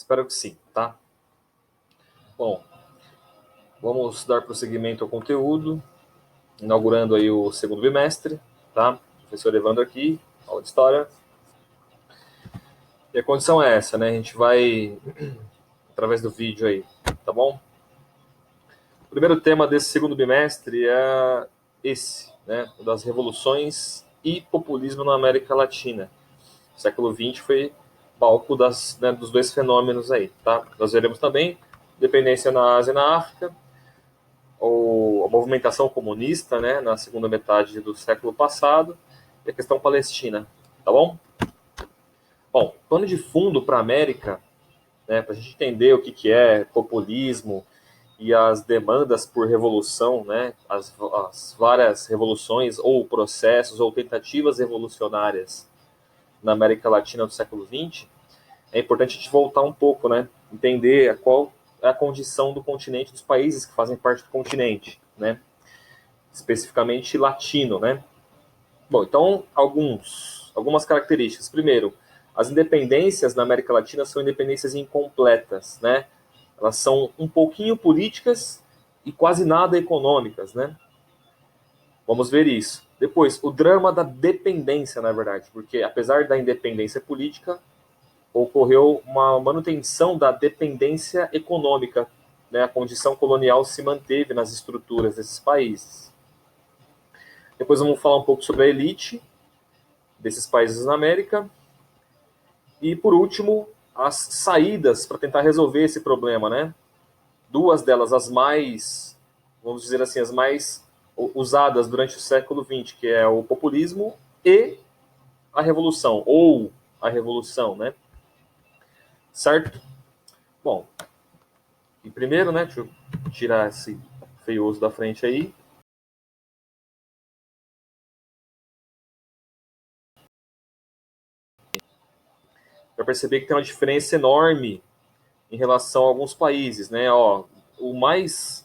Espero que sim, tá? Bom, vamos dar prosseguimento ao conteúdo, inaugurando aí o segundo bimestre, tá? Professor Evandro aqui, aula de História. E a condição é essa, né? A gente vai, através do vídeo aí, tá bom? O primeiro tema desse segundo bimestre é esse, né? Das revoluções e populismo na América Latina. O século XX foi palco dos dois fenômenos aí, tá? Nós veremos também dependência na Ásia e na África, ou a movimentação comunista, né, na segunda metade do século passado, e a questão palestina, tá bom? Bom, pano de fundo para a América, né, para a gente entender o que é populismo e as demandas por revolução, né, as várias revoluções ou processos ou tentativas revolucionárias na América Latina do século XX, é importante a gente voltar um pouco, né, entender qual é a condição do continente, dos países que fazem parte do continente, né, especificamente latino, né. Bom, então, algumas características. Primeiro, as independências na América Latina são independências incompletas, né? Elas são um pouquinho políticas e quase nada econômicas, né? Vamos ver isso. Depois, o drama da dependência, na verdade, porque apesar da independência política, ocorreu uma manutenção da dependência econômica, né? A condição colonial se manteve nas estruturas desses países. Depois vamos falar um pouco sobre a elite desses países na América. E, por último, as saídas para tentar resolver esse problema, né? Duas delas, as mais, vamos dizer assim, as mais usadas durante o século XX, que é o populismo e a revolução, ou a revolução, né? Certo? Bom, e primeiro, né, deixa eu tirar esse feioso da frente aí. Para perceber que tem uma diferença enorme em relação a alguns países, né? Ó, o mais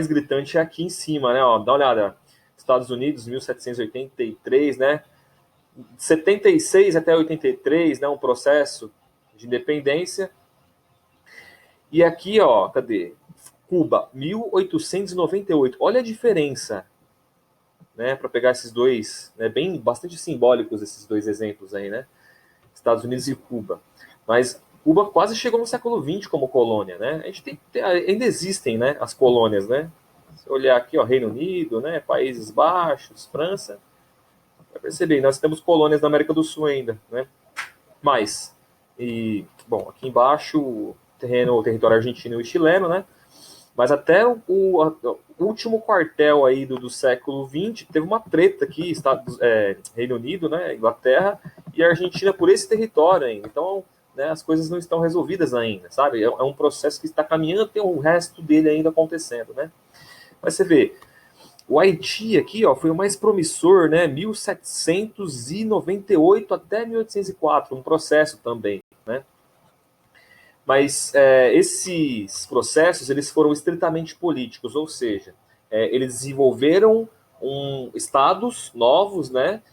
gritante é aqui em cima, né? Ó, dá uma olhada. Estados Unidos, 1783, né? 76 até 83, né? Um processo de independência. E aqui, ó, cadê? Cuba, 1898. Olha a diferença, né? Para pegar esses dois, né? Bastante simbólicos esses dois exemplos aí, né? Estados Unidos e Cuba. Mas Cuba quase chegou no século XX como colônia, né? A gente ainda existem, né, as colônias, né? Se olhar aqui, ó, Reino Unido, né, Países Baixos, França, vai perceber, nós temos colônias na América do Sul ainda, né? Mas, bom, aqui embaixo, o território argentino e chileno, né? Mas até o último quartel aí do século XX teve uma treta aqui, Reino Unido, né, Inglaterra e Argentina por esse território ainda. Então, né, as coisas não estão resolvidas ainda, sabe? É um processo que está caminhando, tem o resto dele ainda acontecendo, né? Mas você vê, o Haiti aqui, ó, foi o mais promissor, né? 1798 até 1804, um processo também, né? Mas esses processos eles foram estritamente políticos, ou seja, eles desenvolveram estados novos, né,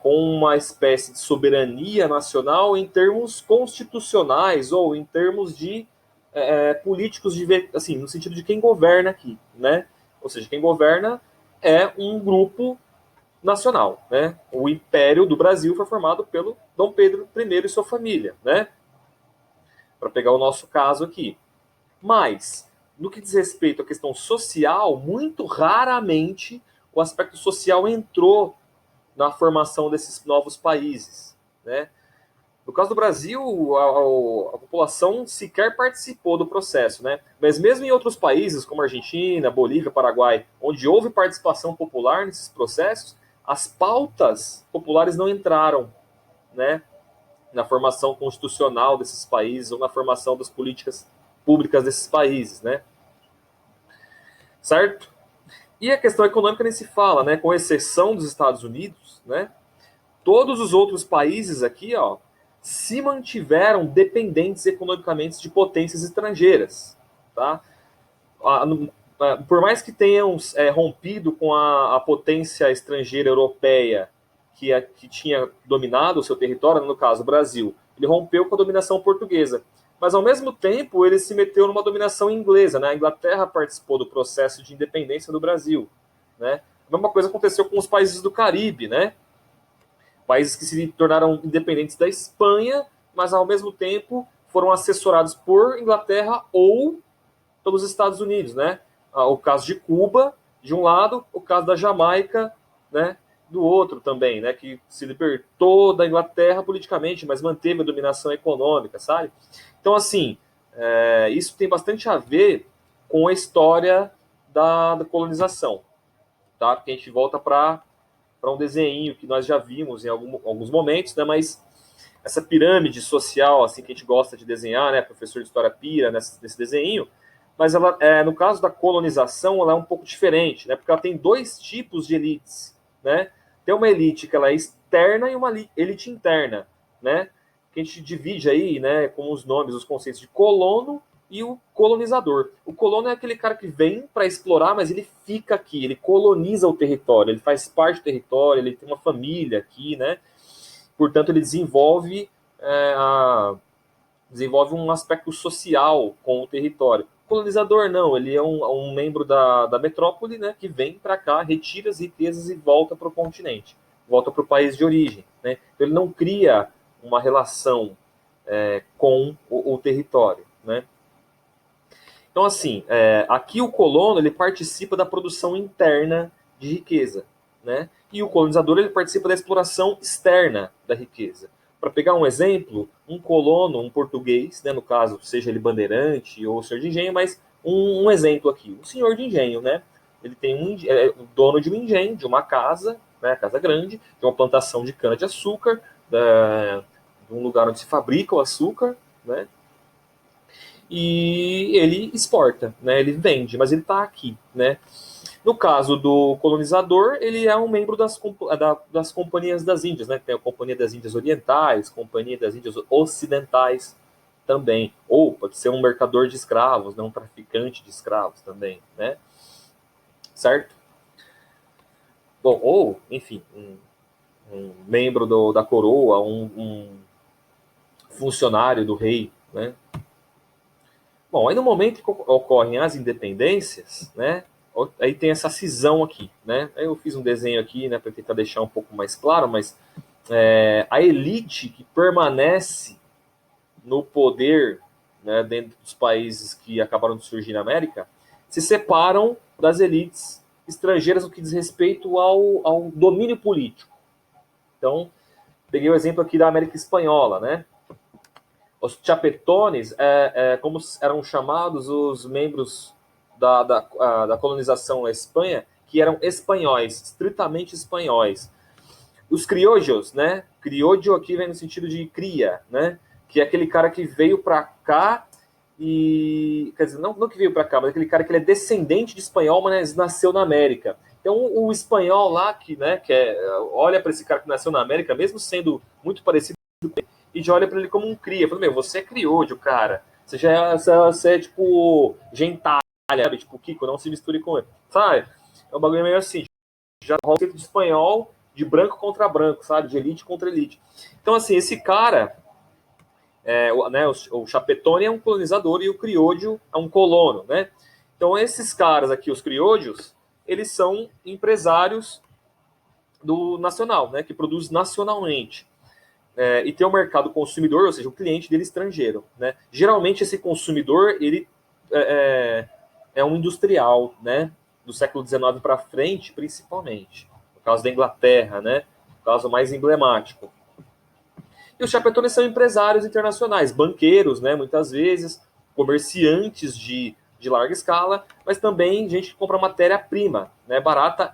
com uma espécie de soberania nacional em termos constitucionais ou em termos de políticos, assim, no sentido de quem governa aqui, né? Ou seja, quem governa é um grupo nacional, né? O Império do Brasil foi formado pelo Dom Pedro I e sua família, né? Para pegar o nosso caso aqui. Mas, no que diz respeito à questão social, muito raramente o aspecto social entrou na formação desses novos países, né? No caso do Brasil, a população sequer participou do processo, né? Mas mesmo em outros países, como Argentina, Bolívia, Paraguai, onde houve participação popular nesses processos, as pautas populares não entraram, né, na formação constitucional desses países ou na formação das políticas públicas desses países, né? Certo? E a questão econômica nem se fala, né? Com exceção dos Estados Unidos, né? Todos os outros países aqui, ó, se mantiveram dependentes economicamente de potências estrangeiras, tá? Por mais que tenham rompido com a potência estrangeira europeia que tinha dominado o seu território, no caso o Brasil, ele rompeu com a dominação portuguesa. Mas, ao mesmo tempo, ele se meteu numa dominação inglesa, né? A Inglaterra participou do processo de independência do Brasil, né? A mesma coisa aconteceu com os países do Caribe, né? Países que se tornaram independentes da Espanha, mas, ao mesmo tempo, foram assessorados por Inglaterra ou pelos Estados Unidos, né? O caso de Cuba, de um lado, o caso da Jamaica, né? Do outro também, né? Que se libertou da Inglaterra politicamente, mas manteve a dominação econômica, sabe? Então, assim, isso tem bastante a ver com a história da colonização, tá? Porque a gente volta para um desenho que nós já vimos em alguns momentos, né? Mas essa pirâmide social, assim, que a gente gosta de desenhar, né? Professor de história pira nesse desenho, mas ela, no caso da colonização, ela é um pouco diferente, né? Porque ela tem dois tipos de elites, né? Tem uma elite que ela é externa e uma elite interna, né? Que a gente divide aí, né, com os nomes, os conceitos de colono e o colonizador. O colono é aquele cara que vem para explorar, mas ele fica aqui, ele coloniza o território, ele faz parte do território, ele tem uma família aqui, né? Portanto, ele desenvolve um aspecto social com o território. O colonizador não, ele é um membro da metrópole, né, que vem para cá, retira as riquezas e volta para o continente, volta para o país de origem, né? Então, ele não cria uma relação com o território, né? Então, assim, aqui o colono ele participa da produção interna de riqueza, né? E o colonizador ele participa da exploração externa da riqueza. Para pegar um exemplo, um colono, um português, né, no caso, seja ele bandeirante ou senhor de engenho, mas um exemplo aqui, um senhor de engenho, né? Ele tem o dono de um engenho, de uma casa, né, casa grande, de uma plantação de cana-de-açúcar, de um lugar onde se fabrica o açúcar, né? E ele exporta, né? Ele vende, mas ele está aqui, né? No caso do colonizador, ele é um membro das companhias das Índias, né? Tem a Companhia das Índias Orientais, Companhia das Índias Ocidentais também. Ou pode ser um mercador de escravos, né? Um traficante de escravos também, né? Certo? Bom, ou, enfim, um membro da coroa, um funcionário do rei, né? Bom, aí no momento que ocorrem as independências, né? Aí tem essa cisão aqui, né? Aí eu fiz um desenho aqui, né, para tentar deixar um pouco mais claro, mas a elite que permanece no poder, né, dentro dos países que acabaram de surgir na América, se separam das elites estrangeiras no que diz respeito ao domínio político. Então, peguei o exemplo aqui da América Espanhola, né? Os chapetones, como eram chamados os membros da colonização na Espanha, que eram espanhóis, estritamente espanhóis. Os criollos, né? Criollo aqui vem no sentido de cria, né? Que é aquele cara que veio para cá e... Quer dizer, não que veio para cá, mas aquele cara que ele é descendente de espanhol, mas nasceu na América. Então, o espanhol lá, olha para esse cara que nasceu na América, mesmo sendo muito parecido com ele, e já olha para ele como um cria. Fala, você é criollo, cara. Você é tipo gentalha, sabe? Tipo Kiko, não se misture com ele. Sabe? É um bagulho meio assim. Já rola de espanhol, de branco contra branco, sabe? De elite contra elite. Então, assim, esse cara, o chapetone é um colonizador e o criollo é um colono, né? Então, esses caras aqui, os criollos, eles são empresários do nacional, né? Que produz nacionalmente. E tem o mercado consumidor, ou seja, o cliente dele estrangeiro, né? Geralmente esse consumidor ele é um industrial, né? Do século XIX para frente, principalmente, no caso da Inglaterra, né? O caso mais emblemático. E os chapetones são empresários internacionais, banqueiros, né? Muitas vezes, comerciantes de larga escala, mas também gente que compra matéria-prima, né? Barata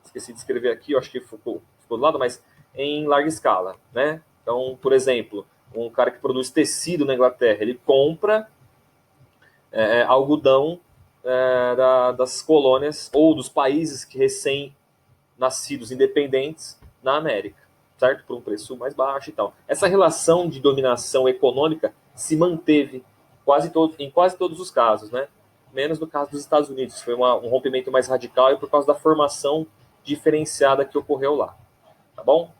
esqueci de escrever aqui, eu acho que ficou do lado, mas em larga escala, né? Então, por exemplo, um cara que produz tecido na Inglaterra, ele compra algodão das colônias ou dos países que recém-nascidos independentes na América, certo? Por um preço mais baixo e tal. Essa relação de dominação econômica se manteve em quase todos os casos, né? Menos no caso dos Estados Unidos, foi um rompimento mais radical e por causa da formação diferenciada que ocorreu lá, tá bom?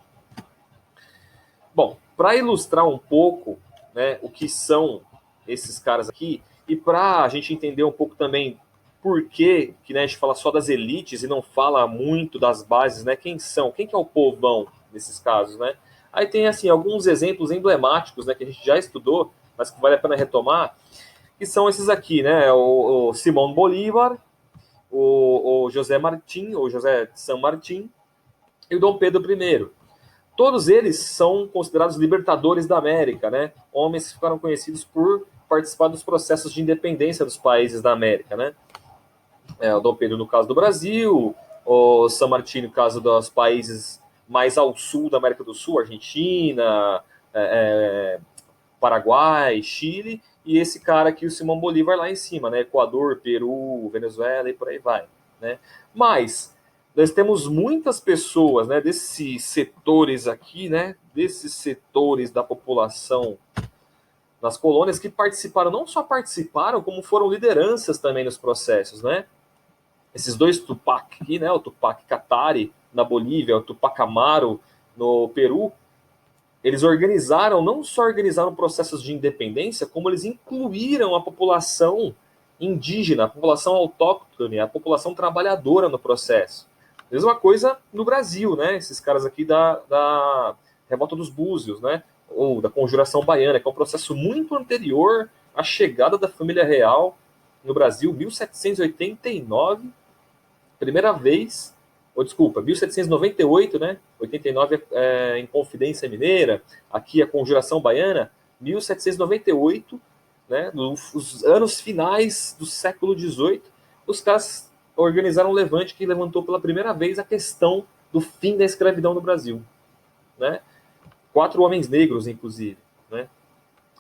Bom, para ilustrar um pouco né, o que são esses caras aqui, e para a gente entender um pouco também por que, né, a gente fala só das elites e não fala muito das bases, né, quem são, quem que é o povão nesses casos, né? Aí tem, assim, alguns exemplos emblemáticos, né, que a gente já estudou, mas que vale a pena retomar, que são esses aqui, né, o Simão Bolívar, o José Martim, ou José de San Martín, e o Dom Pedro I. Todos eles são considerados libertadores da América, né? Homens que ficaram conhecidos por participar dos processos de independência dos países da América, né? O Dom Pedro no caso do Brasil, o San Martín no caso dos países mais ao sul da América do Sul, Argentina, Paraguai, Chile, e esse cara aqui, o Simão Bolívar, lá em cima, né? Equador, Peru, Venezuela e por aí vai, né? Mas nós temos muitas pessoas, né, desses setores aqui, né, desses setores da população nas colônias que participaram, não só participaram, como foram lideranças também nos processos, né? Esses dois Tupac aqui, né, o Tupac Katari na Bolívia, o Tupac Amaru no Peru, eles organizaram, não só organizaram processos de independência, como eles incluíram a população indígena, a população autóctone, a população trabalhadora no processo. Mesma coisa no Brasil, né? Esses caras aqui da Revolta dos Búzios, né? Ou da Conjuração Baiana, que é um processo muito anterior à chegada da família real no Brasil, 1789, primeira vez, ou desculpa, 1798, né? 89 em Confidência Mineira, aqui a Conjuração Baiana, 1798, né? Nos anos finais do século XVIII, os caras organizaram um levante que levantou pela primeira vez a questão do fim da escravidão no Brasil, né? 4 homens negros, inclusive, né?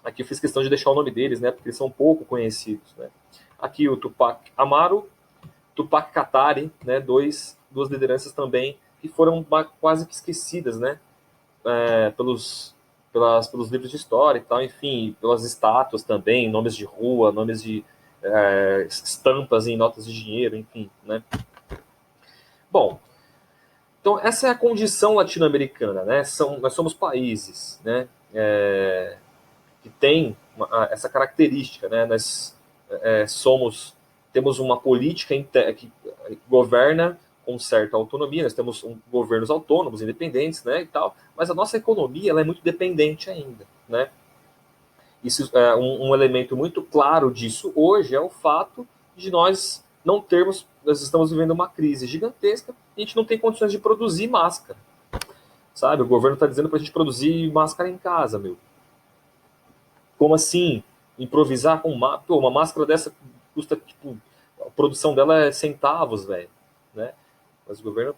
Aqui eu fiz questão de deixar o nome deles, né? Porque eles são pouco conhecidos, né? Aqui o Tupac Amaru, Tupac Katari, né, duas lideranças também que foram quase que esquecidas, né, pelos livros de história e tal, enfim, pelas estátuas também, nomes de rua, nomes de estampas em notas de dinheiro, enfim, né. Bom, então essa é a condição latino-americana, né, nós somos países, né, que tem essa característica, né, nós temos uma política que governa com certa autonomia, nós temos governos autônomos, independentes, né, e tal, mas a nossa economia ela é muito dependente ainda, né? Isso é um elemento muito claro disso hoje é o fato de nós não termos, nós estamos vivendo uma crise gigantesca e a gente não tem condições de produzir máscara, sabe? O governo está dizendo para a gente produzir máscara em casa, meu. Como assim? Improvisar com uma máscara dessa custa, tipo, a produção dela é centavos, velho, né? Mas o governo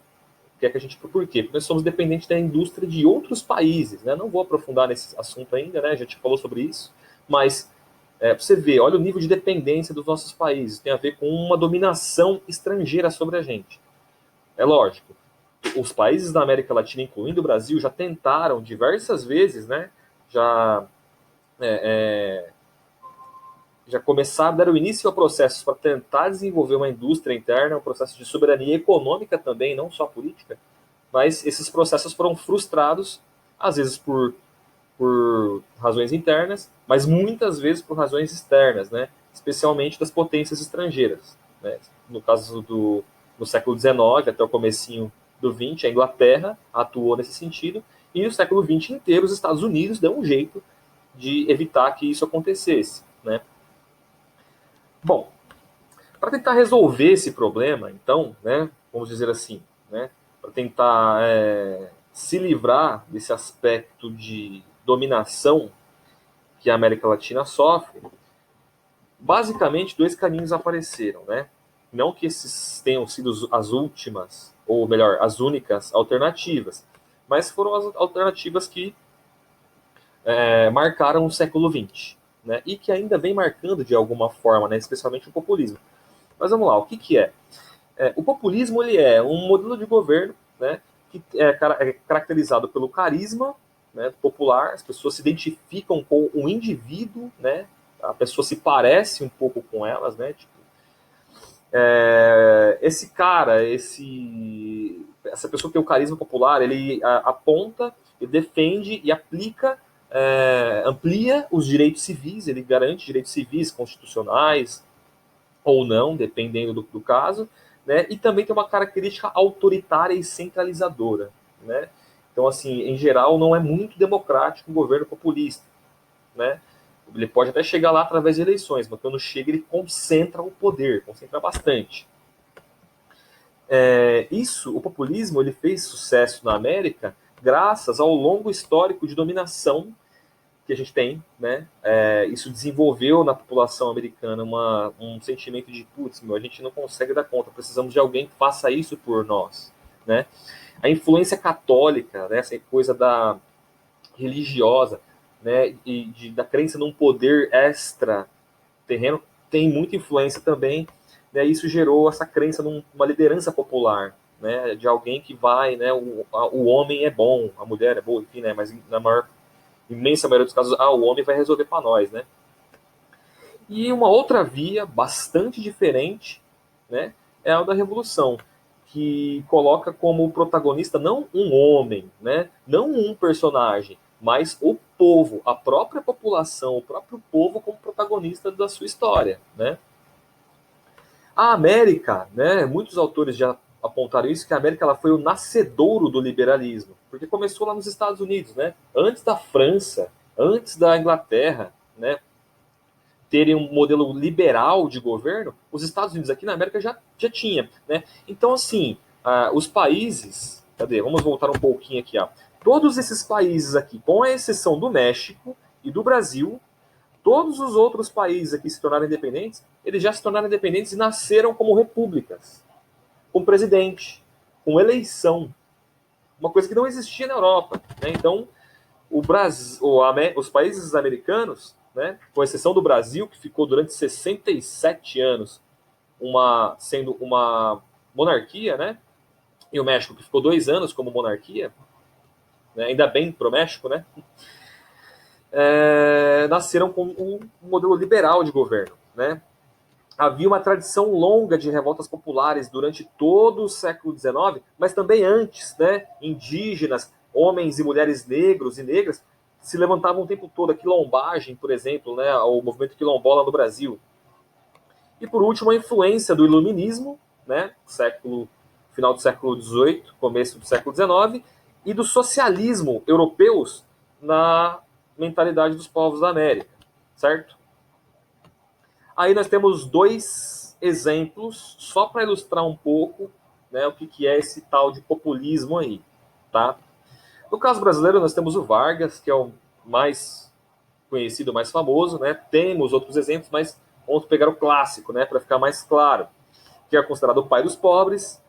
quer que a gente... Por quê? Porque nós somos dependentes da indústria de outros países, né? Não vou aprofundar nesse assunto ainda, né? A gente falou sobre isso, mas para você ver, olha o nível de dependência dos nossos países. Tem a ver com uma dominação estrangeira sobre a gente. É lógico, os países da América Latina, incluindo o Brasil, já tentaram diversas vezes, né? Já começaram, deram início a processos para tentar desenvolver uma indústria interna, um processo de soberania econômica também, não só política, mas esses processos foram frustrados, às vezes por razões internas, mas muitas vezes por razões externas, né? Especialmente das potências estrangeiras. Né? No caso do século XIX, até o comecinho do XX, a Inglaterra atuou nesse sentido, e no século XX inteiro os Estados Unidos deu um jeito de evitar que isso acontecesse, né? Bom, para tentar resolver esse problema, então, né, vamos dizer assim, né, para tentar se livrar desse aspecto de dominação que a América Latina sofre, basicamente 2 caminhos apareceram, né? Não que esses tenham sido as últimas, ou melhor, as únicas alternativas, mas foram as alternativas que marcaram o século XX, né? E que ainda vem marcando de alguma forma, né? Especialmente o populismo. Mas vamos lá, o que é? O populismo ele é um modelo de governo, né, que é caracterizado pelo carisma, né, popular, as pessoas se identificam com o indivíduo, né, a pessoa se parece um pouco com elas, né, tipo, esse cara, essa pessoa que tem o carisma popular, ele aponta, ele defende e aplica amplia os direitos civis, ele garante direitos civis constitucionais ou não, dependendo do caso, né? E também tem uma característica autoritária e centralizadora, né? Então, assim, em geral, não é muito democrático um governo populista, né? Ele pode até chegar lá através de eleições, mas quando chega ele concentra o poder, concentra bastante. O populismo, ele fez sucesso na América graças ao longo histórico de dominação que a gente tem, né? Isso desenvolveu na população americana um sentimento de, putz, a gente não consegue dar conta, precisamos de alguém que faça isso por nós, né? A influência católica, né? Essa coisa da religiosa, né? Da crença num poder extra terreno tem muita influência também, né? Isso gerou essa crença numa liderança popular, né? De alguém que vai, né? O homem é bom, a mulher é boa, enfim, né? Mas na imensa maioria dos casos, o homem vai resolver para nós, né? E uma outra via bastante diferente, né, é a da revolução, que coloca como protagonista não um homem, né, não um personagem, mas o povo, a própria população, o próprio povo como protagonista da sua história, né? A América, né, muitos autores já apontaram isso, que a América ela foi o nascedouro do liberalismo, porque começou lá nos Estados Unidos, né? Antes da França, antes da Inglaterra, né, terem um modelo liberal de governo, os Estados Unidos aqui na América já tinha, né? Então, assim, os países, vamos voltar um pouquinho aqui, ó. Todos esses países aqui, com a exceção do México e do Brasil, todos os outros países aqui se tornaram independentes, eles já se tornaram independentes e nasceram como repúblicas, com presidente, com eleição, uma coisa que não existia na Europa, né? Então, o Brasil, os países americanos, né, com exceção do Brasil, que ficou durante 67 anos sendo uma monarquia, né, e o México, que ficou 2 anos como monarquia, né, ainda bem para o México, né, nasceram com um modelo liberal de governo, né. Havia uma tradição longa de revoltas populares durante todo o século XIX, mas também antes, né, indígenas, homens e mulheres negros e negras se levantavam o tempo todo, a quilombagem, por exemplo, né, o movimento quilombola no Brasil. E por último, a influência do iluminismo, né, final do século XVIII, começo do século XIX, e do socialismo europeus na mentalidade dos povos da América, certo? Aí nós temos 2 exemplos, só para ilustrar um pouco, né, o que é esse tal de populismo aí, tá? No caso brasileiro, nós temos o Vargas, que é o mais conhecido, mais famoso, né? Temos outros exemplos, mas vamos pegar o clássico, né, para ficar mais claro, que é considerado o pai dos pobres,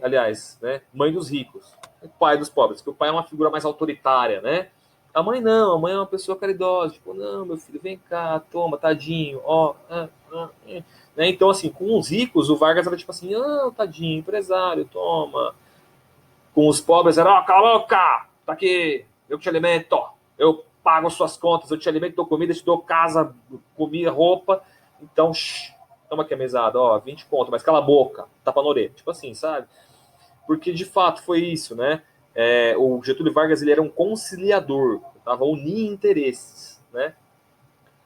aliás, né, mãe dos ricos. O pai dos pobres, que o pai é uma figura mais autoritária, né? A mãe não, a mãe é uma pessoa caridosa, tipo, não, meu filho, vem cá, toma, tadinho, ó. Né? Então, assim, com os ricos, o Vargas era tipo assim, tadinho, empresário, toma. Com os pobres era, cala a boca, tá aqui, eu que te alimento, eu pago suas contas, eu te alimento, dou comida, te dou casa, comida, roupa, então, toma aqui a mesada, 20 conto, mas cala a boca, tapa na orelha, tipo assim, sabe? Porque de fato foi isso, né? O Getúlio Vargas ele era um conciliador, estava unindo interesses, né?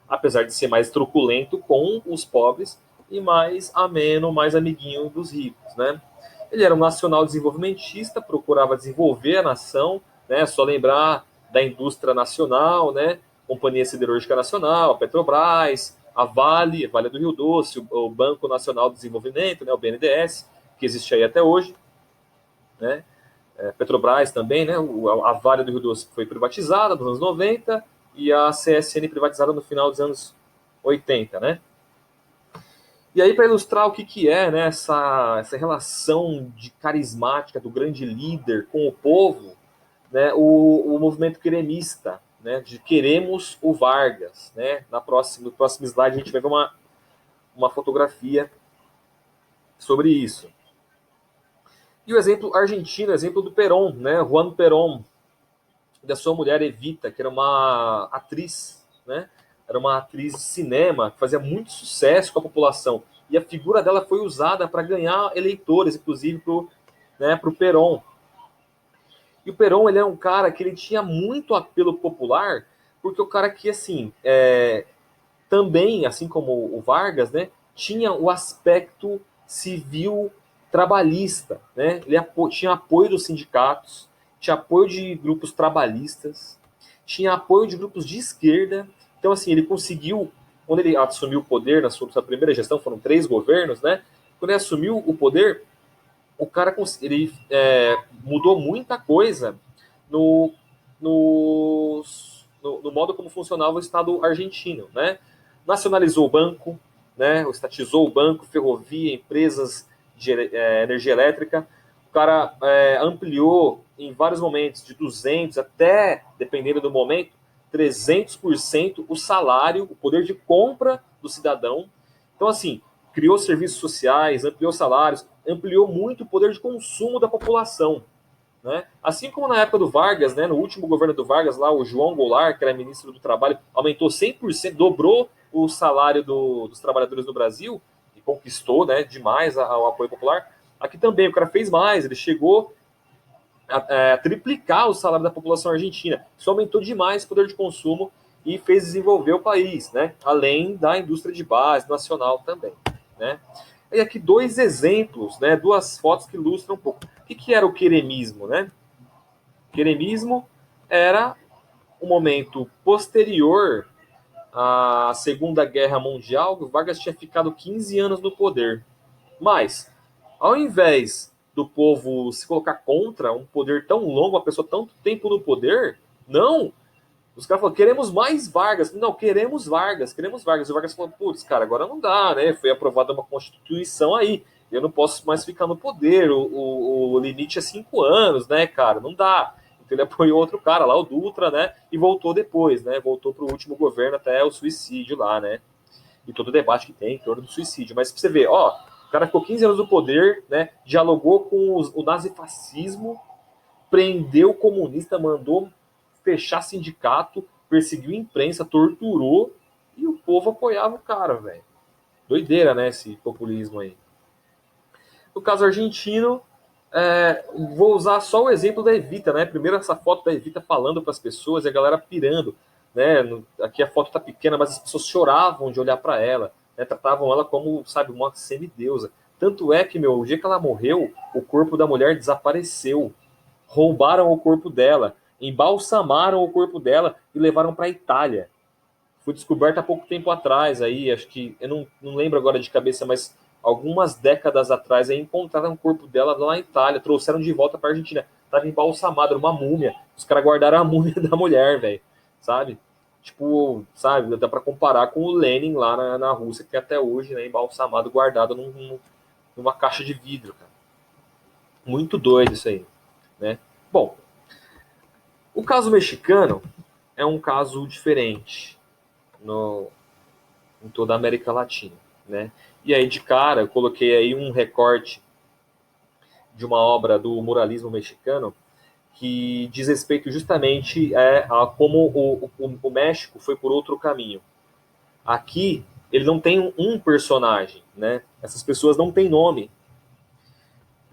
Apesar de ser mais truculento com os pobres e mais ameno, mais amiguinho dos ricos, né? Ele era um nacional desenvolvimentista, procurava desenvolver a nação, né? Só lembrar da indústria nacional, né? Companhia Siderúrgica Nacional, a Petrobras, a Vale do Rio Doce, o Banco Nacional de Desenvolvimento, né? O BNDES, que existe aí até hoje, né? Petrobras também, né? A Vale do Rio Doce foi privatizada nos anos 90 e a CSN privatizada no final dos anos 80, né? E aí, para ilustrar o que é, né, essa relação de carismática do grande líder com o povo, né, o movimento queremista, né, de queremos o Vargas, né? No próximo slide a gente vai ver uma fotografia sobre isso. E o exemplo argentino, exemplo do Perón, né, Juan Perón, da sua mulher Evita, que era uma atriz, né? Era uma atriz de cinema que fazia muito sucesso com a população. E a figura dela foi usada para ganhar eleitores, inclusive para o Perón. E o Perón, ele é um cara que ele tinha muito apelo popular, porque o cara que, assim, também, assim como o Vargas, né, tinha o aspecto civil trabalhista, né? Ele tinha apoio dos sindicatos, tinha apoio de grupos trabalhistas, tinha apoio de grupos de esquerda. Então, assim, ele conseguiu, quando ele assumiu o poder na sua primeira gestão, foram 3 governos, né? Quando ele assumiu o poder, o cara ele mudou muita coisa no, no modo como funcionava o Estado argentino, né? Nacionalizou o banco, né? Estatizou o banco, ferrovia, empresas de energia elétrica. O cara ampliou em vários momentos, de 200 até, dependendo do momento, 300% o salário, o poder de compra do cidadão. Então, assim, criou serviços sociais, ampliou salários, ampliou muito o poder de consumo da população. Né? Assim como na época do Vargas, né, no último governo do Vargas, lá, o João Goulart, que era ministro do Trabalho, aumentou 100%, dobrou o salário dos trabalhadores no Brasil e conquistou, né, demais o apoio popular. Aqui também o cara fez mais, ele chegou a triplicar o salário da população argentina. Isso aumentou demais o poder de consumo e fez desenvolver o país, né? Além da indústria de base nacional também. Né? E aqui 2 exemplos, né? 2 fotos que ilustram um pouco. O que era o queremismo? Né? O queremismo era um momento posterior à Segunda Guerra Mundial, o Vargas tinha ficado 15 anos no poder. Mas, ao invés do povo se colocar contra um poder tão longo, uma pessoa tanto tempo no poder, não. Os caras falaram, queremos mais Vargas. Não, queremos Vargas, queremos Vargas. E o Vargas falou, putz, cara, agora não dá, né? Foi aprovada uma Constituição aí. Eu não posso mais ficar no poder. O limite é 5 anos, né, cara? Não dá. Então ele apoiou outro cara lá, o Dutra, né? E voltou depois, né? Voltou pro último governo até o suicídio lá, né? E todo o debate que tem em torno do suicídio. Mas pra você ver, ó, o cara ficou 15 anos no poder, né? Dialogou com o nazifascismo, prendeu o comunista, mandou fechar sindicato, perseguiu a imprensa, torturou e o povo apoiava o cara, velho. Doideira, né, esse populismo aí. No caso argentino, vou usar só o exemplo da Evita, né? Primeiro essa foto da Evita falando para as pessoas e a galera pirando, né? Aqui a foto tá pequena, mas as pessoas choravam de olhar para ela, né? Tratavam ela como, sabe, uma semideusa. Tanto é que, meu, o dia que ela morreu, o corpo da mulher desapareceu. Roubaram o corpo dela, embalsamaram o corpo dela e levaram para a Itália. Foi descoberta há pouco tempo atrás, aí, acho que, eu não lembro agora de cabeça, mas algumas décadas atrás, aí encontraram o corpo dela lá na Itália, trouxeram de volta para a Argentina. Tava embalsamada, era uma múmia. Os caras guardaram a múmia da mulher, velho, sabe? Tipo, sabe, dá para comparar com o Lenin lá na Rússia, que tem até hoje, né, embalsamado, guardado numa caixa de vidro, cara. Muito doido isso aí, né? Bom, o caso mexicano é um caso diferente em toda a América Latina, né? E aí, de cara, eu coloquei aí um recorte de uma obra do muralismo mexicano que diz respeito justamente a como o México foi por outro caminho. Aqui, ele não tem um personagem, né? Essas pessoas não têm nome.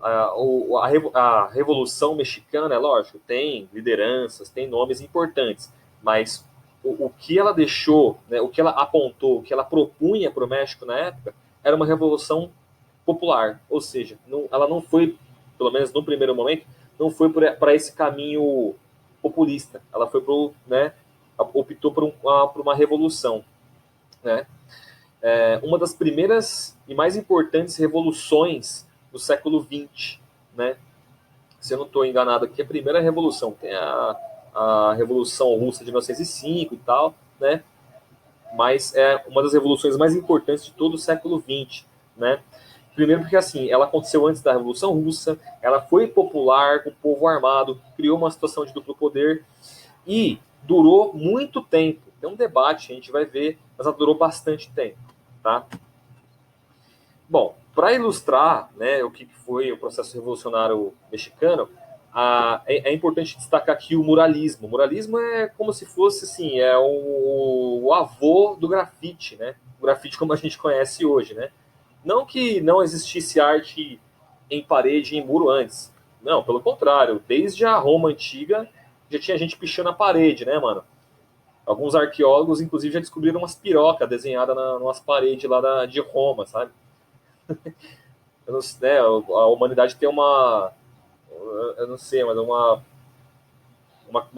A Revolução Mexicana, é lógico, tem lideranças, tem nomes importantes, mas o que ela deixou, né, o que ela apontou, o que ela propunha para o México na época, era uma revolução popular, ou seja, ela não foi, pelo menos no primeiro momento, não foi para esse caminho populista, ela foi né, optou por uma revolução, né? Uma das primeiras e mais importantes revoluções do século XX, né? Se eu não estou enganado aqui, a primeira revolução tem a Revolução Russa de 1905 e tal, né? Mas é uma das revoluções mais importantes de todo o século XX, né? Primeiro porque, assim, ela aconteceu antes da Revolução Russa, ela foi popular, com o povo armado, criou uma situação de duplo poder e durou muito tempo. Tem um debate, a gente vai ver, mas ela durou bastante tempo, tá? Bom, para ilustrar, né, o que foi o processo revolucionário mexicano, é importante destacar aqui o muralismo. O muralismo é como se fosse assim, o avô do grafite, né? O grafite como a gente conhece hoje, né? Não que não existisse arte em parede e em muro antes, Não, pelo contrário. Desde a Roma antiga já tinha gente pichando a parede, né, mano? Alguns arqueólogos, inclusive, já descobriram umas pirocas desenhadas nas paredes lá de Roma, sabe? Eu não, né, a humanidade tem uma. Eu não sei, mas uma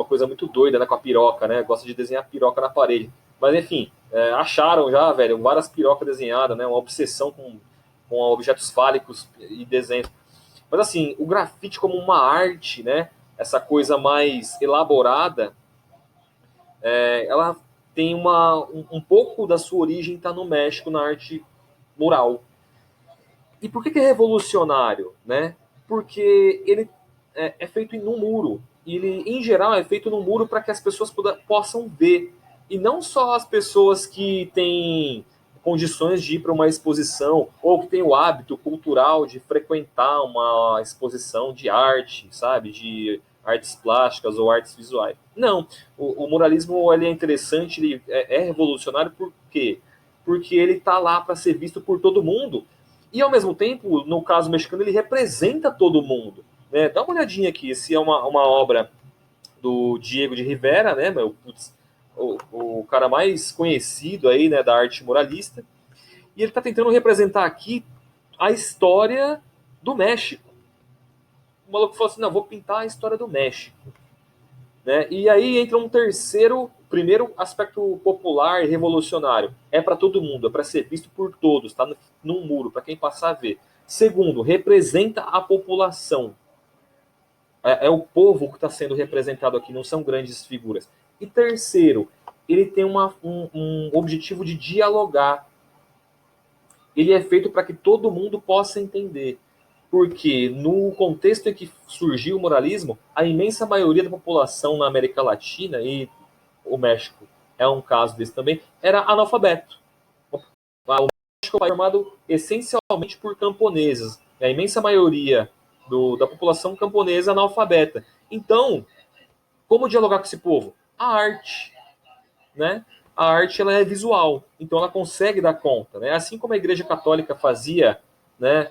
coisa muito doida, né, com a piroca, né? Gosta de desenhar piroca na parede. Mas enfim, acharam já, velho, várias pirocas desenhadas, né? Uma obsessão com objetos fálicos e desenhos. Mas assim, o grafite como uma arte, né? Essa coisa mais elaborada, ela tem um pouco da sua origem está no México, na arte mural. E por que é revolucionário, né? Porque ele é feito em um muro. E ele, em geral, é feito num muro para que as pessoas possam ver. E não só as pessoas que têm condições de ir para uma exposição ou que têm o hábito cultural de frequentar uma exposição de arte, sabe? De artes plásticas ou artes visuais. Não. O muralismo ele é interessante, ele é revolucionário por quê? Porque ele está lá para ser visto por todo mundo e, ao mesmo tempo, no caso mexicano, ele representa todo mundo. Né? Dá uma olhadinha aqui. Esse é uma obra do Diego de Rivera, né? O cara mais conhecido aí, né, da arte muralista. E ele está tentando representar aqui a história do México. O maluco falou assim, não, vou pintar a história do México. Né? E aí entra um primeiro aspecto popular e revolucionário. É para todo mundo, é para ser visto por todos, está num muro, para quem passar a ver. Segundo, representa a população. É o povo que está sendo representado aqui, não são grandes figuras. E terceiro, ele tem um objetivo de dialogar. Ele é feito para que todo mundo possa entender. Porque no contexto em que surgiu o muralismo, a imensa maioria da população na América Latina, e o México é um caso desse também, era analfabeto. O México é formado essencialmente por camponeses. A imensa maioria da população camponesa é analfabeta. Então, como dialogar com esse povo? A arte, né? A arte ela é visual, então ela consegue dar conta, né? Assim como a Igreja Católica fazia, né,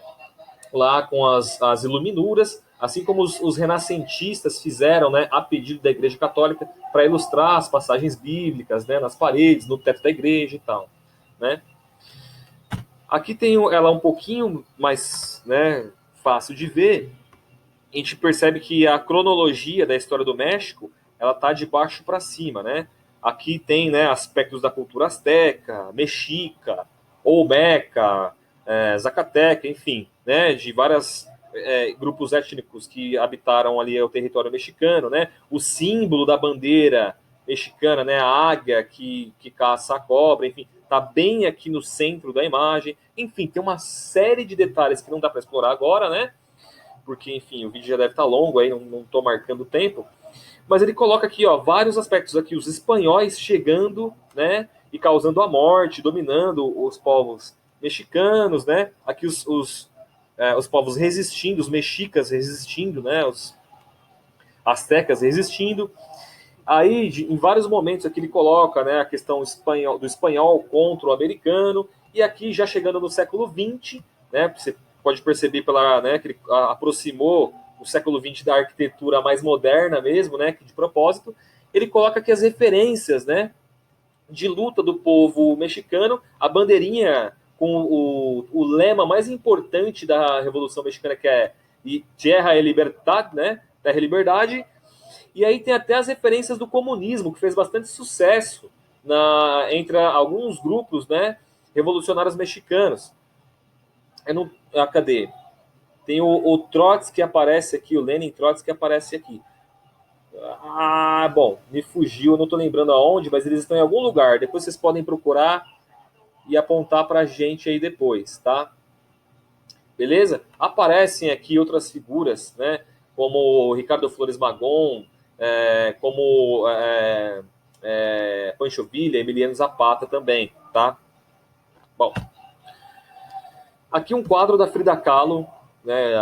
lá com as iluminuras, assim como os renascentistas fizeram, né, a pedido da Igreja Católica para ilustrar as passagens bíblicas, né, nas paredes, no teto da igreja e tal, né? Aqui tem ela um pouquinho mais, né, fácil de ver. A gente percebe que a cronologia da história do México ela tá de baixo para cima, né? Aqui tem, né, aspectos da cultura azteca, mexica, olmeca, zacateca, enfim, né, de vários grupos étnicos que habitaram ali o território mexicano, né? O símbolo da bandeira mexicana, né, a águia que caça a cobra, enfim, tá bem aqui no centro da imagem. Enfim, tem uma série de detalhes que não dá para explorar agora, né? Porque, enfim, o vídeo já deve estar longo, aí não estou marcando o tempo, mas ele coloca aqui, ó, vários aspectos aqui, os espanhóis chegando, né, e causando a morte, dominando os povos mexicanos, né, aqui os povos resistindo, os mexicas resistindo, né, os astecas resistindo. Aí, em vários momentos aqui ele coloca, né, a questão do espanhol contra o americano, e aqui já chegando no século XX, né, você pode perceber né, que ele aproximou o século XX da arquitetura mais moderna mesmo, né, que de propósito, ele coloca aqui as referências, né, de luta do povo mexicano, a bandeirinha com o lema mais importante da Revolução Mexicana, que é Tierra e Libertad, né, Terra e Liberdade. E aí tem até as referências do comunismo, que fez bastante sucesso entre alguns grupos, né, revolucionários mexicanos. Cadê? Tem o Trotsky que aparece aqui, o Lenin Trotsky que aparece aqui. Bom, me fugiu, não estou lembrando aonde, mas eles estão em algum lugar. Depois vocês podem procurar e apontar para a gente aí depois, tá? Beleza? Aparecem aqui outras figuras, né? Como o Ricardo Flores Magón, como Pancho Villa, Emiliano Zapata também, tá? Bom, aqui um quadro da Frida Kahlo, né?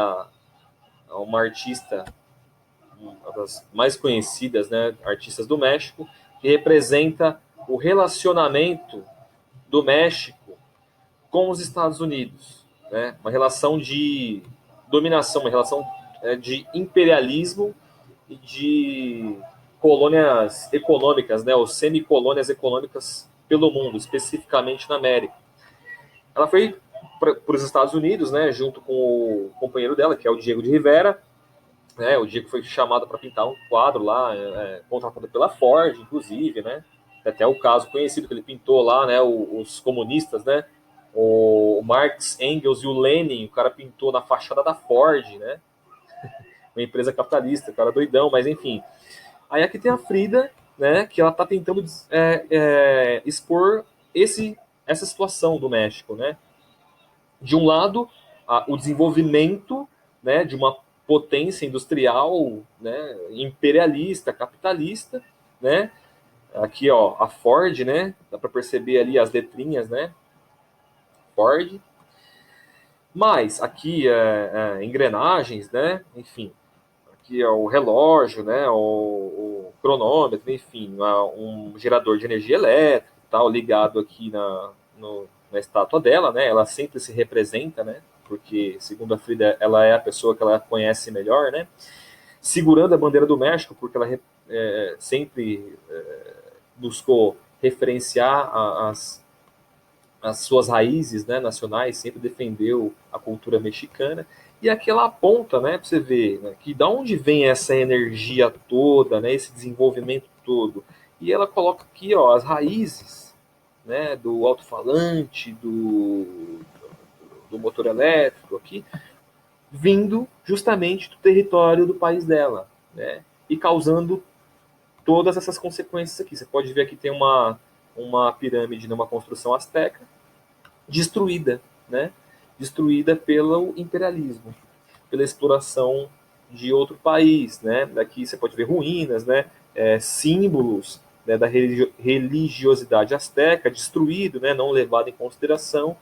Uma artista, uma das mais conhecidas, né? Artistas do México, que representa o relacionamento do México com os Estados Unidos, né? Uma relação de dominação, uma relação de imperialismo e de colônias econômicas, né, ou semicolônias econômicas pelo mundo, especificamente na América. Ela foi para os Estados Unidos, né, junto com o companheiro dela, que é o Diego de Rivera, né, o Diego foi chamado para pintar um quadro lá, contratado pela Ford, inclusive, né, até o caso conhecido que ele pintou lá, né, os comunistas, né, o Marx, Engels e o Lenin, o cara pintou na fachada da Ford, né, uma empresa capitalista, o cara doidão, mas enfim. Aí aqui tem a Frida, né, que ela está tentando expor essa situação do México, né. De um lado, o desenvolvimento, né, de uma potência industrial, né, imperialista, capitalista, né. Aqui, ó, a Ford, né, dá para perceber ali as letrinhas, né, Ford. Mas aqui engrenagens, né, enfim, aqui é o relógio, né, o cronômetro, enfim, um gerador de energia elétrica, tal, ligado aqui na estátua dela, né, ela sempre se representa, né, porque, segundo a Frida, ela é a pessoa que ela conhece melhor, né, segurando a bandeira do México, porque ela sempre buscou referenciar as suas raízes, né, nacionais, sempre defendeu a cultura mexicana. E aqui ela aponta, né, para você ver, né, que da onde vem essa energia toda, né, esse desenvolvimento todo. E ela coloca aqui, ó, as raízes, né, do alto-falante, do motor elétrico aqui, vindo justamente do território do país dela, né, e causando todas essas consequências aqui. Você pode ver aqui tem uma pirâmide numa construção asteca, destruída, né? Destruída pelo imperialismo, pela exploração de outro país, né? Daqui você pode ver ruínas, né? Símbolos, né, da religiosidade asteca destruído, né? Não levado em consideração.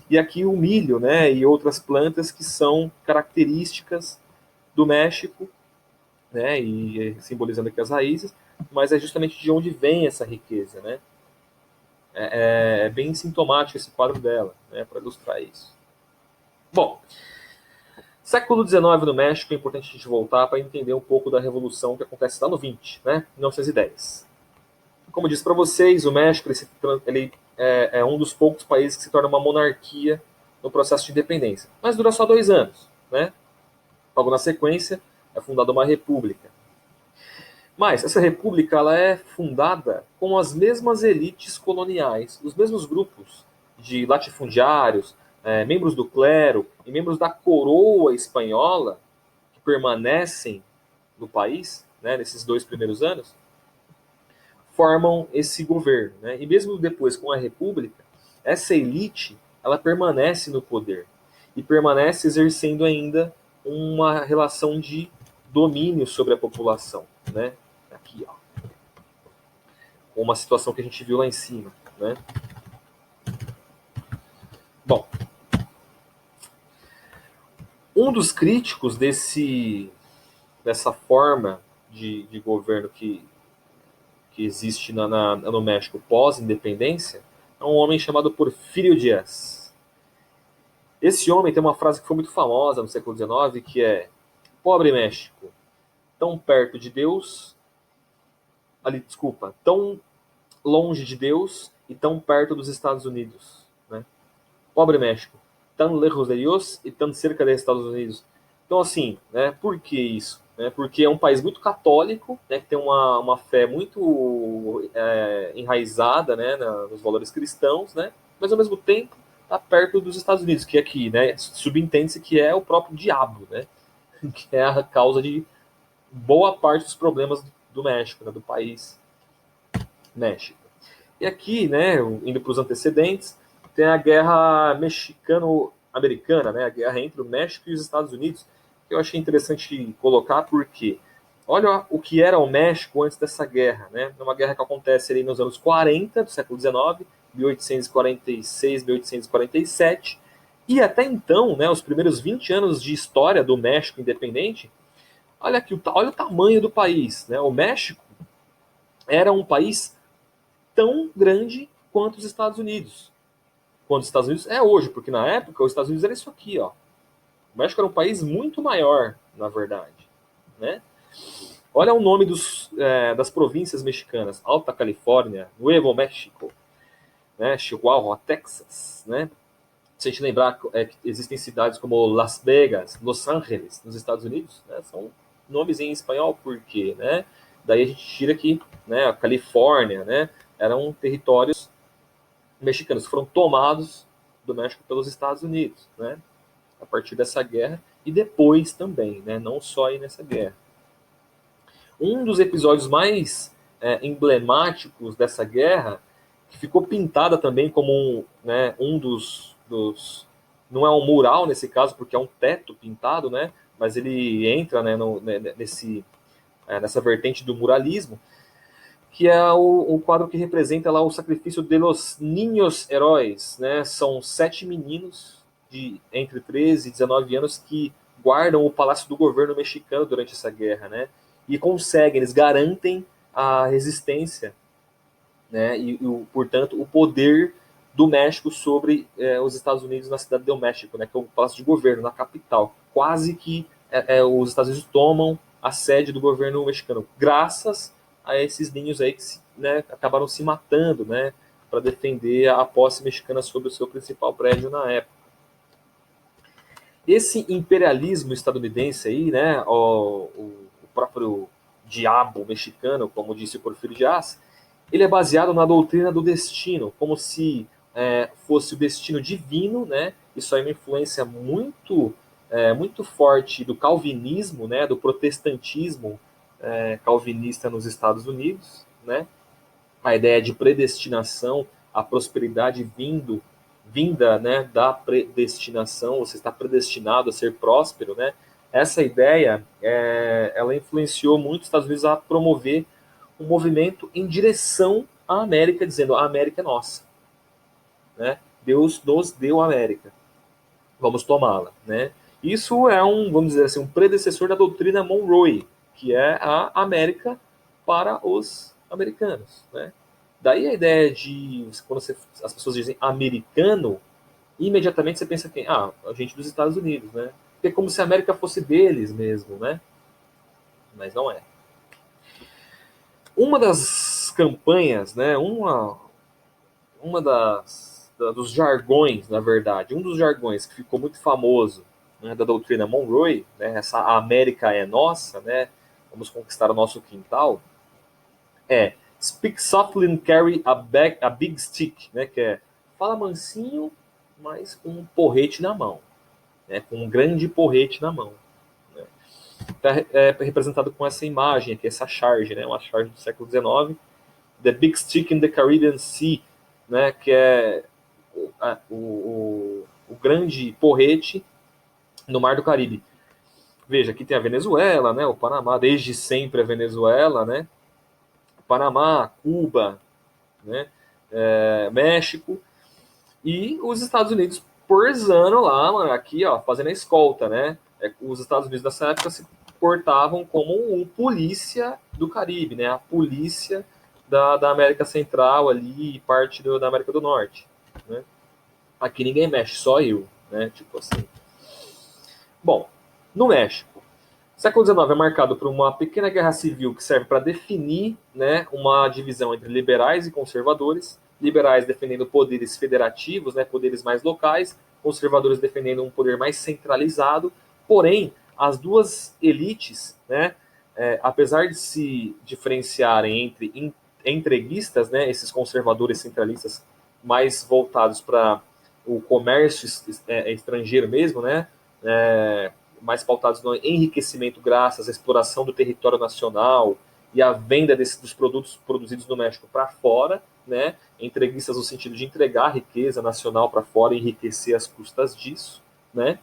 E aqui o milho, né? E outras plantas que são características do México, né? E simbolizando aqui as raízes, mas é justamente de onde vem essa riqueza, né? É bem sintomático esse quadro dela, né, para ilustrar isso. Bom, século XIX no México, é importante a gente voltar para entender um pouco da revolução que acontece lá no 20, né, 1910. Como disse para vocês, o México ele é um dos poucos países que se torna uma monarquia no processo de independência, mas dura só 2 anos, né? Logo na sequência é fundada uma república. Mas essa república ela é fundada com as mesmas elites coloniais, os mesmos grupos de latifundiários, membros do clero e membros da coroa espanhola que permanecem no país, né, nesses 2 primeiros anos, formam esse governo, né? E mesmo depois com a república, essa elite ela permanece no poder e permanece exercendo ainda uma relação de domínio sobre a população, né? Aqui, ó, uma situação que a gente viu lá em cima, né? Bom, um dos críticos dessa forma de governo que existe no México pós-independência é um homem chamado Porfirio Díaz. Esse homem tem uma frase que foi muito famosa no século XIX, que é: pobre México, tão perto de Deus, tão longe de Deus e tão perto dos Estados Unidos, né? Pobre México, tão lejos de Deus e tão cerca dos Estados Unidos. Então, assim, né, por que isso? Porque é um país muito católico, né, que tem uma fé muito enraizada, né, nos valores cristãos, né, mas ao mesmo tempo está perto dos Estados Unidos, que aqui, né, subentende-se que é o próprio diabo, né, que é a causa de boa parte dos problemas do México, né, do país México. E aqui, né, indo para os antecedentes, tem a guerra mexicano-americana, né, a guerra entre o México e os Estados Unidos, que eu achei interessante colocar porque olha o que era o México antes dessa guerra, né? É uma guerra que acontece ali nos anos 40 do século XIX, 1846, 1847, e até então, né, os primeiros 20 anos de história do México independente, olha aqui, olha o tamanho do país, né? O México era um país tão grande quanto os Estados Unidos. Quanto os Estados Unidos é hoje, porque na época os Estados Unidos era isso aqui, ó. O México era um país muito maior, na verdade, né? Olha o nome das províncias mexicanas: Alta Califórnia, Nuevo México, né? Chihuahua, Texas, né? Se a gente lembrar que existem cidades como Las Vegas, Los Angeles, nos Estados Unidos, né? São nomes em espanhol, por quê, né? Daí a gente tira aqui, né? A Califórnia, né? Eram territórios mexicanos que foram tomados do México pelos Estados Unidos, né? A partir dessa guerra e depois também, né? Não só aí nessa guerra. Um dos episódios mais emblemáticos dessa guerra, que ficou pintada também como um dos. Não é um mural nesse caso, porque é um teto pintado, né? Mas ele entra, né, nessa vertente do muralismo, que é o quadro que representa lá o sacrifício de los niños heróis, né? São 7 meninos de entre 13 e 19 anos que guardam o palácio do governo mexicano durante essa guerra, né? E conseguem, eles garantem a resistência, né? Portanto, o poder do México sobre os Estados Unidos na cidade do México, né? Que é o palácio de governo, na capital. Quase que os Estados Unidos tomam a sede do governo mexicano, graças a esses ninhos aí que acabaram se matando, né? Para defender a posse mexicana sobre o seu principal prédio na época. Esse imperialismo estadunidense aí, né? O próprio diabo mexicano, como disse o Porfírio Dias, ele é baseado na doutrina do destino, como se fosse o destino divino, né? Isso aí é uma influência muito forte do calvinismo, né? Do protestantismo calvinista nos Estados Unidos, né? A ideia de predestinação, a prosperidade vinda, né, da predestinação, você está predestinado a ser próspero, né? Essa ideia, ela influenciou muito os Estados Unidos a promover um movimento em direção à América, dizendo: a América é nossa, né? Deus nos deu a América, vamos tomá-la, né? Isso é vamos dizer assim, um predecessor da doutrina Monroe, que é a América para os americanos, né? Daí a ideia de, quando as pessoas dizem americano, imediatamente você pensa quem? A gente dos Estados Unidos, né? Porque é como se a América fosse deles mesmo, né? Mas não é. Uma das campanhas, né? Dos jargões, na verdade, um dos jargões que ficou muito famoso, né, da doutrina Monroe, né? Essa América é nossa, né? Vamos conquistar o nosso quintal. Speak softly and carry a big stick, né? Que é fala mansinho, mas com um porrete na mão, né? Com um grande porrete na mão. Né? Tá representado com essa imagem aqui, essa charge, né? Uma charge do século XIX, The Big Stick in the Caribbean Sea, né? Que é o grande porrete no Mar do Caribe. Veja, aqui tem a Venezuela, né? O Panamá, desde sempre a Venezuela, né? Panamá, Cuba, né? México e os Estados Unidos porzando lá, aqui, ó, fazendo a escolta, né? Os Estados Unidos nessa época se portavam como um polícia do Caribe, né? A polícia da América Central ali e parte da América do Norte, né? Aqui ninguém mexe, só eu, né? Tipo assim. Bom, no México, o século XIX é marcado por uma pequena guerra civil que serve para definir, né, uma divisão entre liberais e conservadores. Liberais defendendo poderes federativos, né, poderes mais locais, conservadores defendendo um poder mais centralizado. Porém, as duas elites, né, apesar de se diferenciarem entre entreguistas, né, esses conservadores centralistas mais voltados para o comércio estrangeiro mesmo, né, mais pautados no enriquecimento graças à exploração do território nacional e à venda dos produtos produzidos no México para fora, né? Entreguistas no sentido de entregar a riqueza nacional para fora e enriquecer às custas disso, né?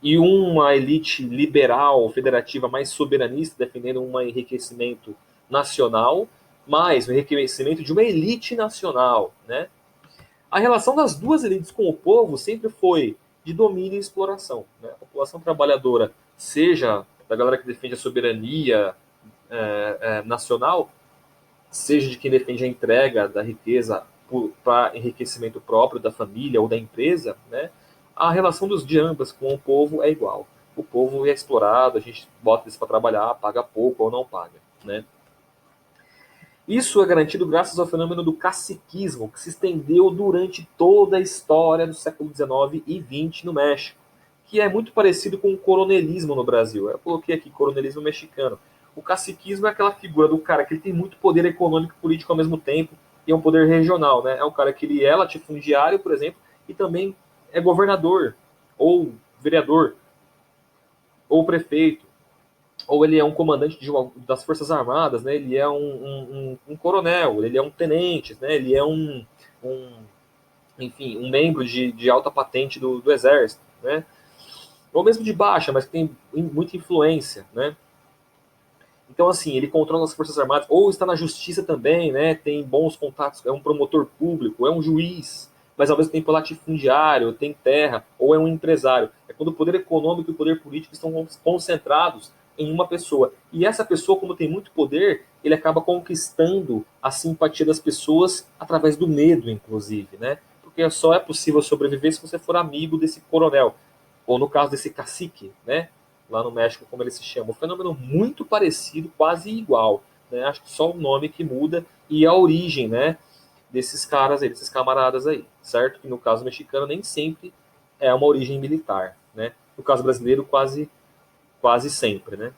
E uma elite liberal, federativa, mais soberanista, defendendo um enriquecimento nacional, mais o enriquecimento de uma elite nacional, né? A relação das duas elites com o povo sempre foi de domínio e exploração. Né? A população trabalhadora, seja da galera que defende a soberania nacional, seja de quem defende a entrega da riqueza para enriquecimento próprio da família ou da empresa, né? A relação de ambas com o povo é igual. povo é explorado, a gente bota eles para trabalhar, paga pouco ou não paga, né? Isso é garantido graças ao fenômeno do caciquismo, que se estendeu durante toda a história do século XIX e XX no México, que é muito parecido com o coronelismo no Brasil. Eu coloquei aqui coronelismo mexicano. O caciquismo é aquela figura do cara que ele tem muito poder econômico e político ao mesmo tempo, e é um poder regional, né? É um cara que ele é latifundiário, por exemplo, e também é governador, ou vereador, ou prefeito, ou ele é um comandante das Forças Armadas, né? Ele é um coronel, ele é um tenente, né? Ele é enfim, um membro de alta patente do Exército, né? Ou mesmo de baixa, mas que tem muita influência, né? Então, assim, ele controla as Forças Armadas, ou está na justiça também, né? Tem bons contatos, é um promotor público, é um juiz, mas ao mesmo tempo é latifundiário, tem terra, ou é um empresário. É quando o poder econômico e o poder político estão concentrados em uma pessoa. E essa pessoa, como tem muito poder, ele acaba conquistando a simpatia das pessoas através do medo, inclusive, né? Porque só é possível sobreviver se você for amigo desse coronel, ou no caso desse cacique, né? Lá no México, como ele se chama. Um fenômeno muito parecido, quase igual. Né? Acho que só o nome que muda e a origem, né, desses caras aí, desses camaradas aí, certo? Que no caso mexicano nem sempre é uma origem militar, né? No caso brasileiro, quase sempre, né?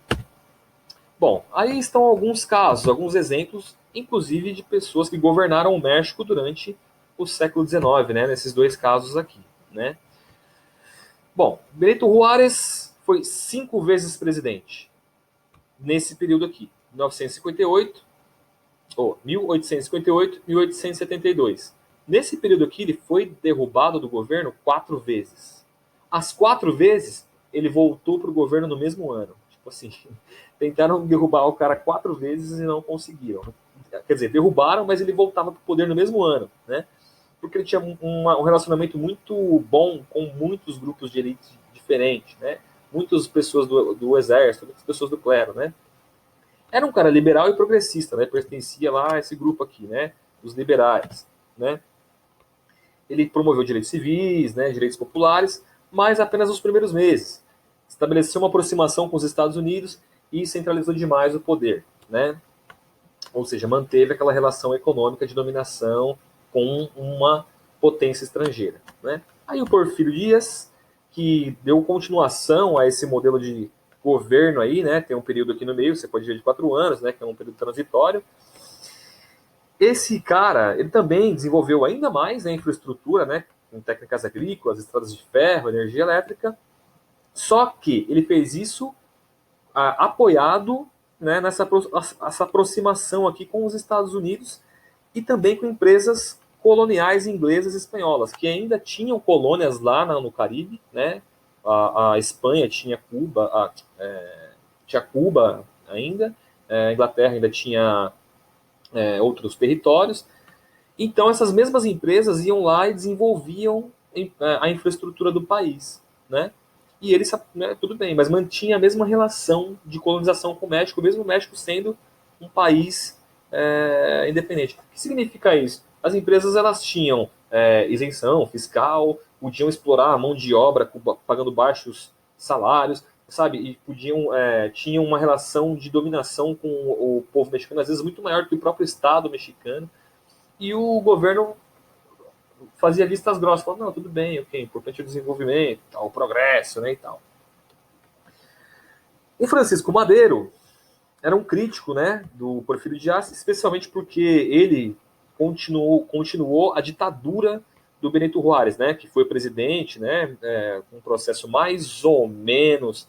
Bom, aí estão alguns casos, alguns exemplos, inclusive de pessoas que governaram o México durante o século XIX, né? Nesses dois casos aqui, né? Bom, Benito Juárez foi 5 vezes presidente nesse período aqui, 1958, ou 1858, 1872. Nesse período aqui, ele foi derrubado do governo 4 vezes. As 4 vezes, ele voltou para o governo no mesmo ano. Tipo assim, tentaram derrubar o cara 4 vezes e não conseguiram. Quer dizer, derrubaram, mas ele voltava para o poder no mesmo ano, né? Porque ele tinha um relacionamento muito bom com muitos grupos de elite diferentes, né? Muitas pessoas do exército, muitas pessoas do clero, né? Era um cara liberal e progressista, né? Pertencia lá a esse grupo aqui, né? Os liberais, né? Ele promoveu direitos civis, né? Direitos populares, mas apenas nos primeiros meses. Estabeleceu uma aproximação com os Estados Unidos e centralizou demais o poder, né? Ou seja, manteve aquela relação econômica de dominação com uma potência estrangeira, né? Aí o Porfírio Dias, que deu continuação a esse modelo de governo aí, né? Tem um período aqui no meio, você pode ver de 4 anos, né? Que é um período transitório. Esse cara, ele também desenvolveu ainda mais a infraestrutura, né? Com técnicas agrícolas, estradas de ferro, energia elétrica. Só que ele fez isso apoiado, né, nessa essa aproximação aqui com os Estados Unidos e também com empresas coloniais inglesas e espanholas, que ainda tinham colônias lá no Caribe, né? A Espanha tinha Cuba, tinha Cuba ainda, a Inglaterra ainda tinha outros territórios. Então essas mesmas empresas iam lá e desenvolviam a infraestrutura do país, né? E eles, né, tudo bem, mas mantinha a mesma relação de colonização com o México, mesmo o México sendo um país independente. O que significa isso? As empresas elas tinham isenção fiscal, podiam explorar a mão de obra pagando baixos salários, sabe? E tinham uma relação de dominação com o povo mexicano, às vezes muito maior que o próprio Estado mexicano. E o governo fazia vistas grossas, falando, não, tudo bem, ok, importante é o desenvolvimento, o progresso, né, e tal. O Francisco Madero era um crítico, né, do Porfírio Dias, especialmente porque ele continuou a ditadura do Benito Juárez, né, que foi presidente, né, com um processo mais ou menos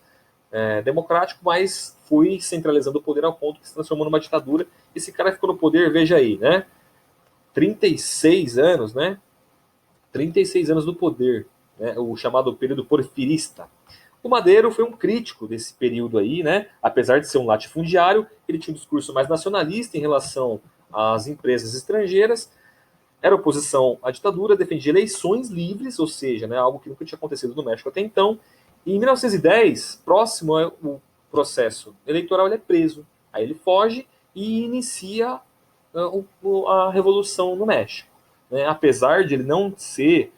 democrático, mas foi centralizando o poder ao ponto que se transformou numa ditadura. Esse cara ficou no poder, veja aí, né, 36 anos, né, 36 anos do poder, né, o chamado período porfirista. O Madero foi um crítico desse período aí, né? Apesar de ser um latifundiário, ele tinha um discurso mais nacionalista em relação às empresas estrangeiras, era oposição à ditadura, defendia eleições livres, ou seja, né, algo que nunca tinha acontecido no México até então. E em 1910, próximo ao processo eleitoral, ele é preso. Aí ele foge e inicia a revolução no México, né? Apesar de ele não ser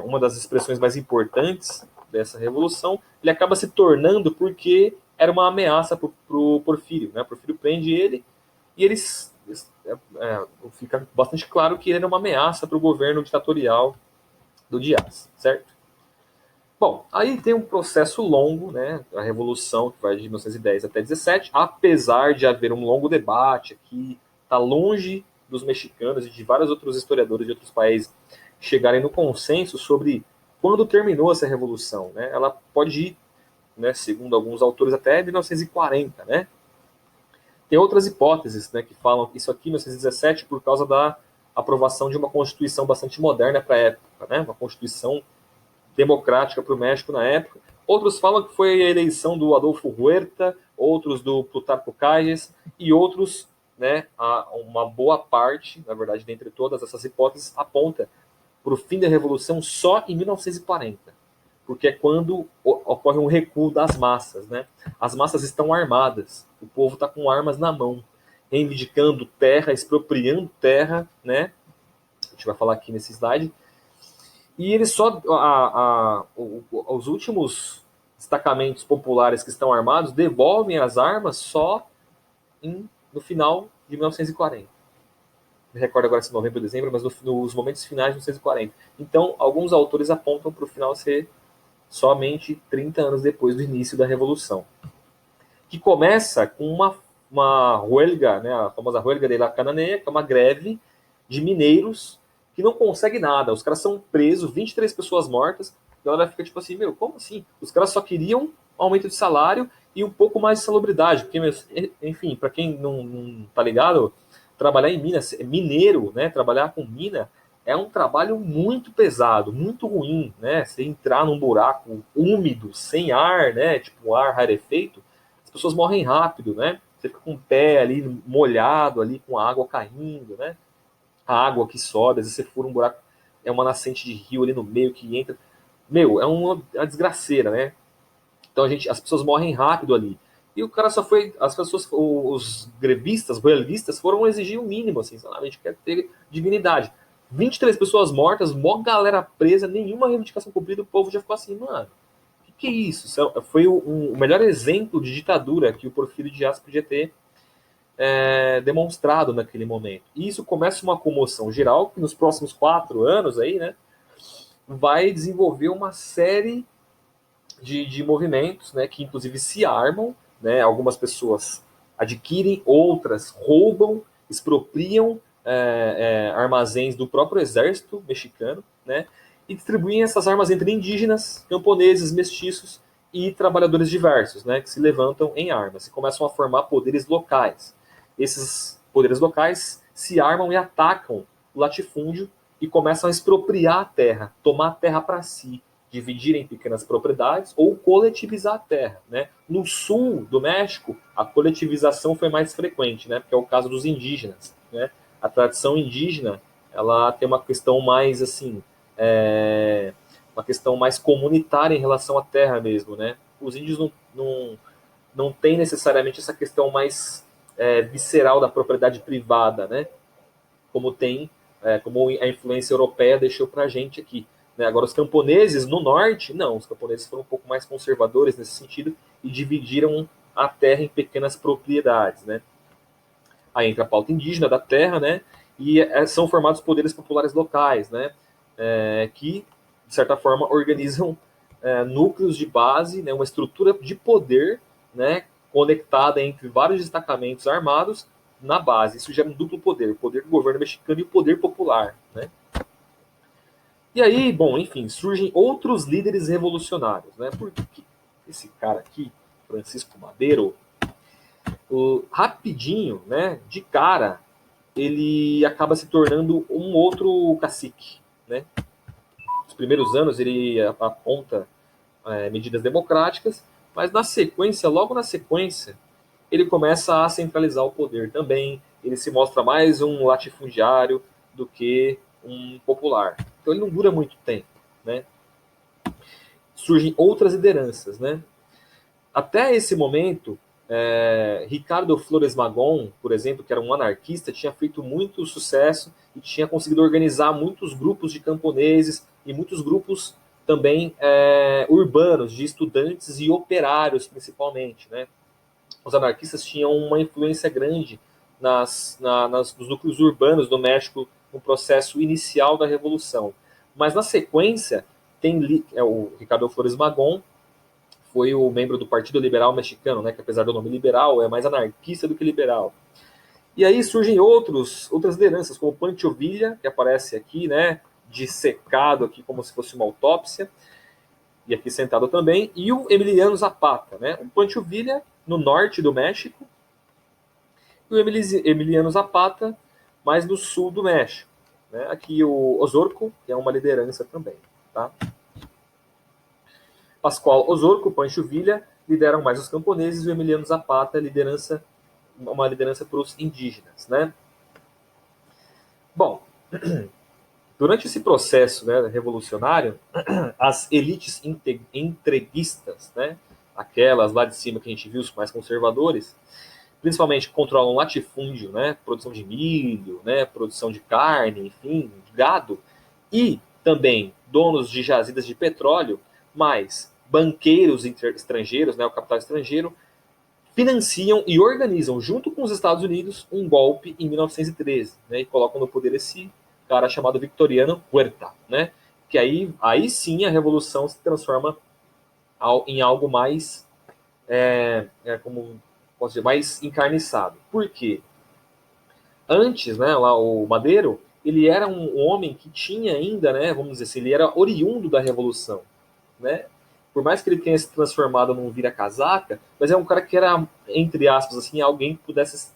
uma das expressões mais importantes dessa revolução, ele acaba se tornando porque era uma ameaça para o Porfírio. Né? Porfírio prende ele e fica bastante claro que ele era uma ameaça para o governo ditatorial do Dias, certo? Bom, aí tem um processo longo, né, a Revolução, que vai de 1910 até 17, apesar de haver um longo debate aqui, está longe dos mexicanos e de vários outros historiadores de outros países chegarem no consenso sobre quando terminou essa Revolução. Né? Ela pode ir, né, segundo alguns autores, até 1940, né? Tem outras hipóteses, né, que falam que isso aqui, em 1917, por causa da aprovação de uma Constituição bastante moderna para a época, né? Uma Constituição democrática para o México na época. Outros falam que foi a eleição do Adolfo Huerta, outros do Plutarco Calles e outros, né, uma boa parte, na verdade, dentre todas essas hipóteses, aponta para o fim da Revolução só em 1940, porque é quando ocorre um recuo das massas. Né? As massas estão armadas, o povo está com armas na mão, reivindicando terra, expropriando terra, né? A gente vai falar aqui nesse slide. E eles só. Os últimos destacamentos populares que estão armados devolvem as armas só no final de 1940. Não me recordo agora se novembro ou dezembro, mas nos momentos finais de 1940. Então, alguns autores apontam para o final ser somente 30 anos depois do início da Revolução. Que começa com uma huelga, né, a famosa huelga de la Cananeia, que é uma greve de mineiros que não consegue nada. Os caras são presos, 23 pessoas mortas. A galera fica tipo assim, meu, como assim? Os caras só queriam aumento de salário e um pouco mais de salubridade. Porque, enfim, para quem não tá ligado, trabalhar em Minas, mineiro, né, trabalhar com mina, é um trabalho muito pesado, muito ruim, né? Você entrar num buraco úmido, sem ar, né, tipo ar rarefeito, as pessoas morrem rápido, né? Você fica com o pé ali molhado, ali com a água caindo, né? A água que sobe, às vezes você fura um buraco, é uma nascente de rio ali no meio que entra. Meu, é uma desgraceira, né? Então as pessoas morrem rápido ali. E o cara só foi, as pessoas, os grevistas, royalistas foram exigir o mínimo, assim, sabe? A gente quer ter dignidade. 23 pessoas mortas, mó galera presa, nenhuma reivindicação cumprida, o povo já ficou assim, mano, o que é isso? Foi o melhor exemplo de ditadura que o Porfírio Dias podia ter demonstrado naquele momento. E isso começa uma comoção geral que nos próximos 4 anos aí, né, vai desenvolver uma série de movimentos, né, que inclusive se armam, né, algumas pessoas adquirem, outras roubam, expropriam armazéns do próprio exército mexicano, né, e distribuem essas armas entre indígenas, camponeses, mestiços e trabalhadores diversos, né, que se levantam em armas e começam a formar poderes locais. Esses poderes locais se armam e atacam o latifúndio e começam a expropriar a terra, tomar a terra para si, dividir em pequenas propriedades ou coletivizar a terra. Né? No sul do México, a coletivização foi mais frequente, né? Porque é o caso dos indígenas. Né? A tradição indígena ela tem uma questão mais assim, uma questão mais comunitária em relação à terra mesmo. Né? Os índios não têm necessariamente essa questão mais visceral da propriedade privada, né? Como a influência europeia deixou para a gente aqui. Né? Agora, os camponeses no norte, não, os camponeses foram um pouco mais conservadores nesse sentido e dividiram a terra em pequenas propriedades. Né? Aí entra a pauta indígena da terra, né? E são formados poderes populares locais, né? Que, de certa forma, organizam núcleos de base, né? Uma estrutura de poder, né? Conectada entre vários destacamentos armados na base. Isso gera um duplo poder, o poder do governo mexicano e o poder popular. Né? E aí, bom, enfim, surgem outros líderes revolucionários. Né? Porque esse cara aqui, Francisco Madero, rapidinho, né, de cara, ele acaba se tornando um outro cacique. Né? Nos primeiros anos ele aponta medidas democráticas, mas na sequência, logo na sequência, ele começa a centralizar o poder também, ele se mostra mais um latifundiário do que um popular. Então ele não dura muito tempo. Né? Surgem outras lideranças. Né? Até esse momento, Ricardo Flores Magón, por exemplo, que era um anarquista, tinha feito muito sucesso e tinha conseguido organizar muitos grupos de camponeses e muitos grupos também urbanos, de estudantes e operários, principalmente, né? Os anarquistas tinham uma influência grande nos núcleos urbanos do México no processo inicial da Revolução. Mas, na sequência, tem o Ricardo Flores Magón, foi o membro do Partido Liberal Mexicano, né, que apesar do nome liberal, é mais anarquista do que liberal. E aí surgem outras lideranças, como Pancho Villa, que aparece aqui, né, dissecado aqui como se fosse uma autópsia, e aqui sentado também, e o Emiliano Zapata, né, o Pancho Villa no norte do México, e o Emiliano Zapata mais no sul do México. Né, aqui o Ozorco, que é uma liderança também. Tá? Pascoal Ozorco, Pancho Villa lideram mais os camponeses, e o Emiliano Zapata uma liderança para os indígenas. Né? Bom, durante esse processo, né, revolucionário, as elites entreguistas, né, aquelas lá de cima que a gente viu, os mais conservadores, principalmente controlam latifúndio, né, produção de milho, né, produção de carne, enfim, de gado, e também donos de jazidas de petróleo, mais banqueiros estrangeiros, né, o capital estrangeiro, financiam e organizam, junto com os Estados Unidos, um golpe em 1913, né, e colocam no poder esse cara chamado Victoriano Huerta, né, que aí sim a revolução se transforma em algo mais, como posso dizer, mais encarniçado. Por quê? Antes, né, lá o Madero, ele era um homem que tinha ainda, né, vamos dizer assim, ele era oriundo da revolução, né? Por mais que ele tenha se transformado num vira-casaca, mas é um cara que era, entre aspas, assim, alguém que pudesse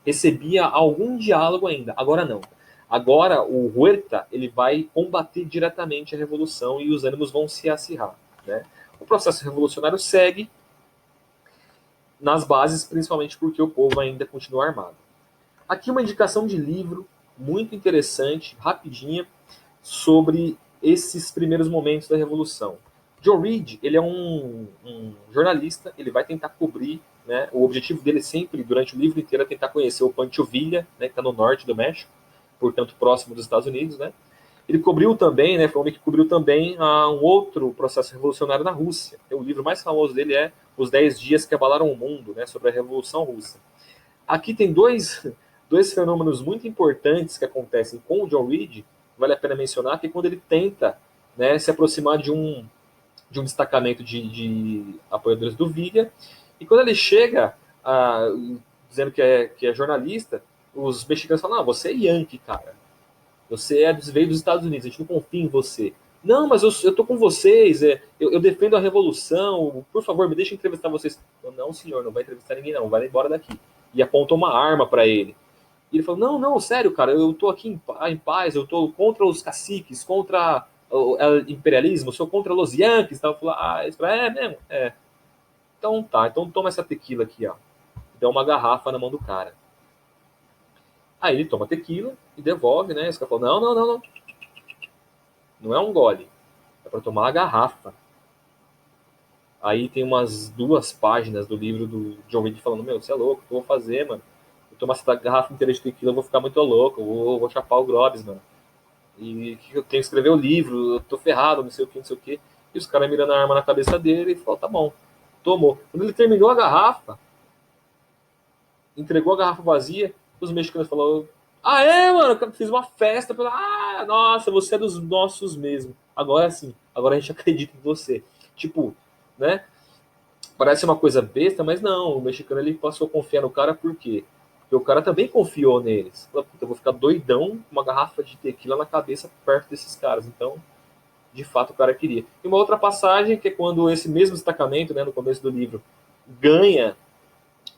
recebia algum diálogo ainda. Agora não. Agora o Huerta ele vai combater diretamente a revolução e os ânimos vão se acirrar, né? O processo revolucionário segue nas bases, principalmente porque o povo ainda continua armado. Aqui uma indicação de livro muito interessante, rapidinha, sobre esses primeiros momentos da Revolução. Joe Reed, ele é um jornalista, ele vai tentar cobrir, né, o objetivo dele sempre, durante o livro inteiro, é tentar conhecer o Pancho Villa, né, que está no norte do México, portanto próximo dos Estados Unidos, né. Ele cobriu também, né, foi um homem que cobriu também um outro processo revolucionário na Rússia. O livro mais famoso dele é Os 10 Dias que Abalaram o Mundo, né, sobre a Revolução Russa. Aqui tem dois fenômenos muito importantes que acontecem com o John Reed, vale a pena mencionar, que é quando ele tenta, né, se aproximar de um destacamento de apoiadores do Villa, e quando ele chega dizendo que é jornalista, os mexicanos falam, não, você é Yankee, cara. Você veio dos Estados Unidos, a gente não confia em você. Não, mas eu tô com vocês, eu defendo a revolução, por favor, me deixe entrevistar vocês. Não, senhor, não vai entrevistar ninguém não, vai embora daqui. E aponta uma arma para ele. E ele falou, não, sério, cara, eu tô aqui em paz, eu tô contra os caciques, contra o imperialismo, sou contra os Yankees. Então, falou, isso é mesmo? É. Então tá, então toma essa tequila aqui, ó. Dá uma garrafa na mão do cara. Aí ele toma tequila e devolve, né? Esse cara falou, não. Não é um gole. É para tomar a garrafa. Aí tem umas 2 páginas do livro do John Reed falando, meu, você é louco, o que eu vou fazer, mano? Eu tomar essa garrafa inteira de tequila, eu vou ficar muito louco, eu vou chapar o Grobes, mano. E eu tenho que escrever o livro, eu tô ferrado, não sei o que. E os caras mirando a arma na cabeça dele e falou, tá bom. Tomou. Quando ele terminou a garrafa, entregou a garrafa vazia, os mexicanos falaram, mano, fiz uma festa. Nossa, você é dos nossos mesmo. Agora sim, agora a gente acredita em você. Tipo, né? Parece uma coisa besta, mas não, o mexicano ele passou a confiar no cara por quê? Porque o cara também confiou neles. Falou, puta, eu vou ficar doidão com uma garrafa de tequila na cabeça perto desses caras. Então, de fato, o cara queria. E uma outra passagem que é quando esse mesmo destacamento, né, no começo do livro, ganha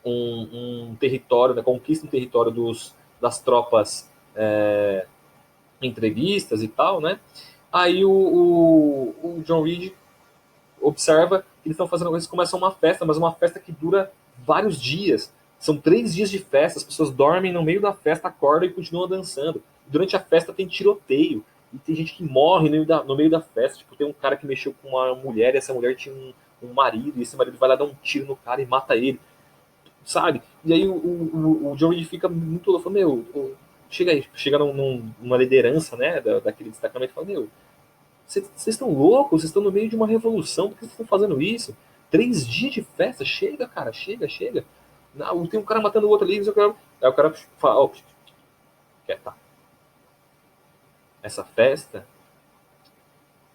um território, né, conquista um território das tropas entreguistas e tal, né? Aí o John Reed observa que eles estão fazendo, eles começam uma festa, mas uma festa que dura vários dias. São 3 dias de festa, as pessoas dormem no meio da festa, acordam e continuam dançando. Durante a festa tem tiroteio, e tem gente que morre no meio da festa. Tipo, tem um cara que mexeu com uma mulher, e essa mulher tinha um marido, e esse marido vai lá dar um tiro no cara e mata ele, sabe? E aí o John Reed fica muito louco, meu, chega numa liderança, né, daquele destacamento e fala, meu, Vocês estão loucos? Vocês estão no meio de uma revolução, por que vocês estão fazendo isso? 3 dias de festa? Chega, cara, chega. Não, tem um cara matando o outro ali, aí o cara fala, ó, tá. Essa festa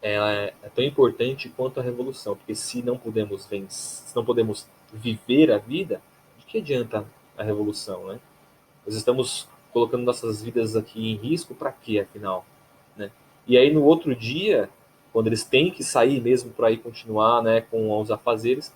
ela é tão importante quanto a revolução, porque se não podemos vencer, se não podemos viver a vida, de que adianta a revolução, né? Nós estamos colocando nossas vidas aqui em risco para quê, afinal? Né? E aí no outro dia, quando eles têm que sair mesmo para ir continuar, né, com os afazeres,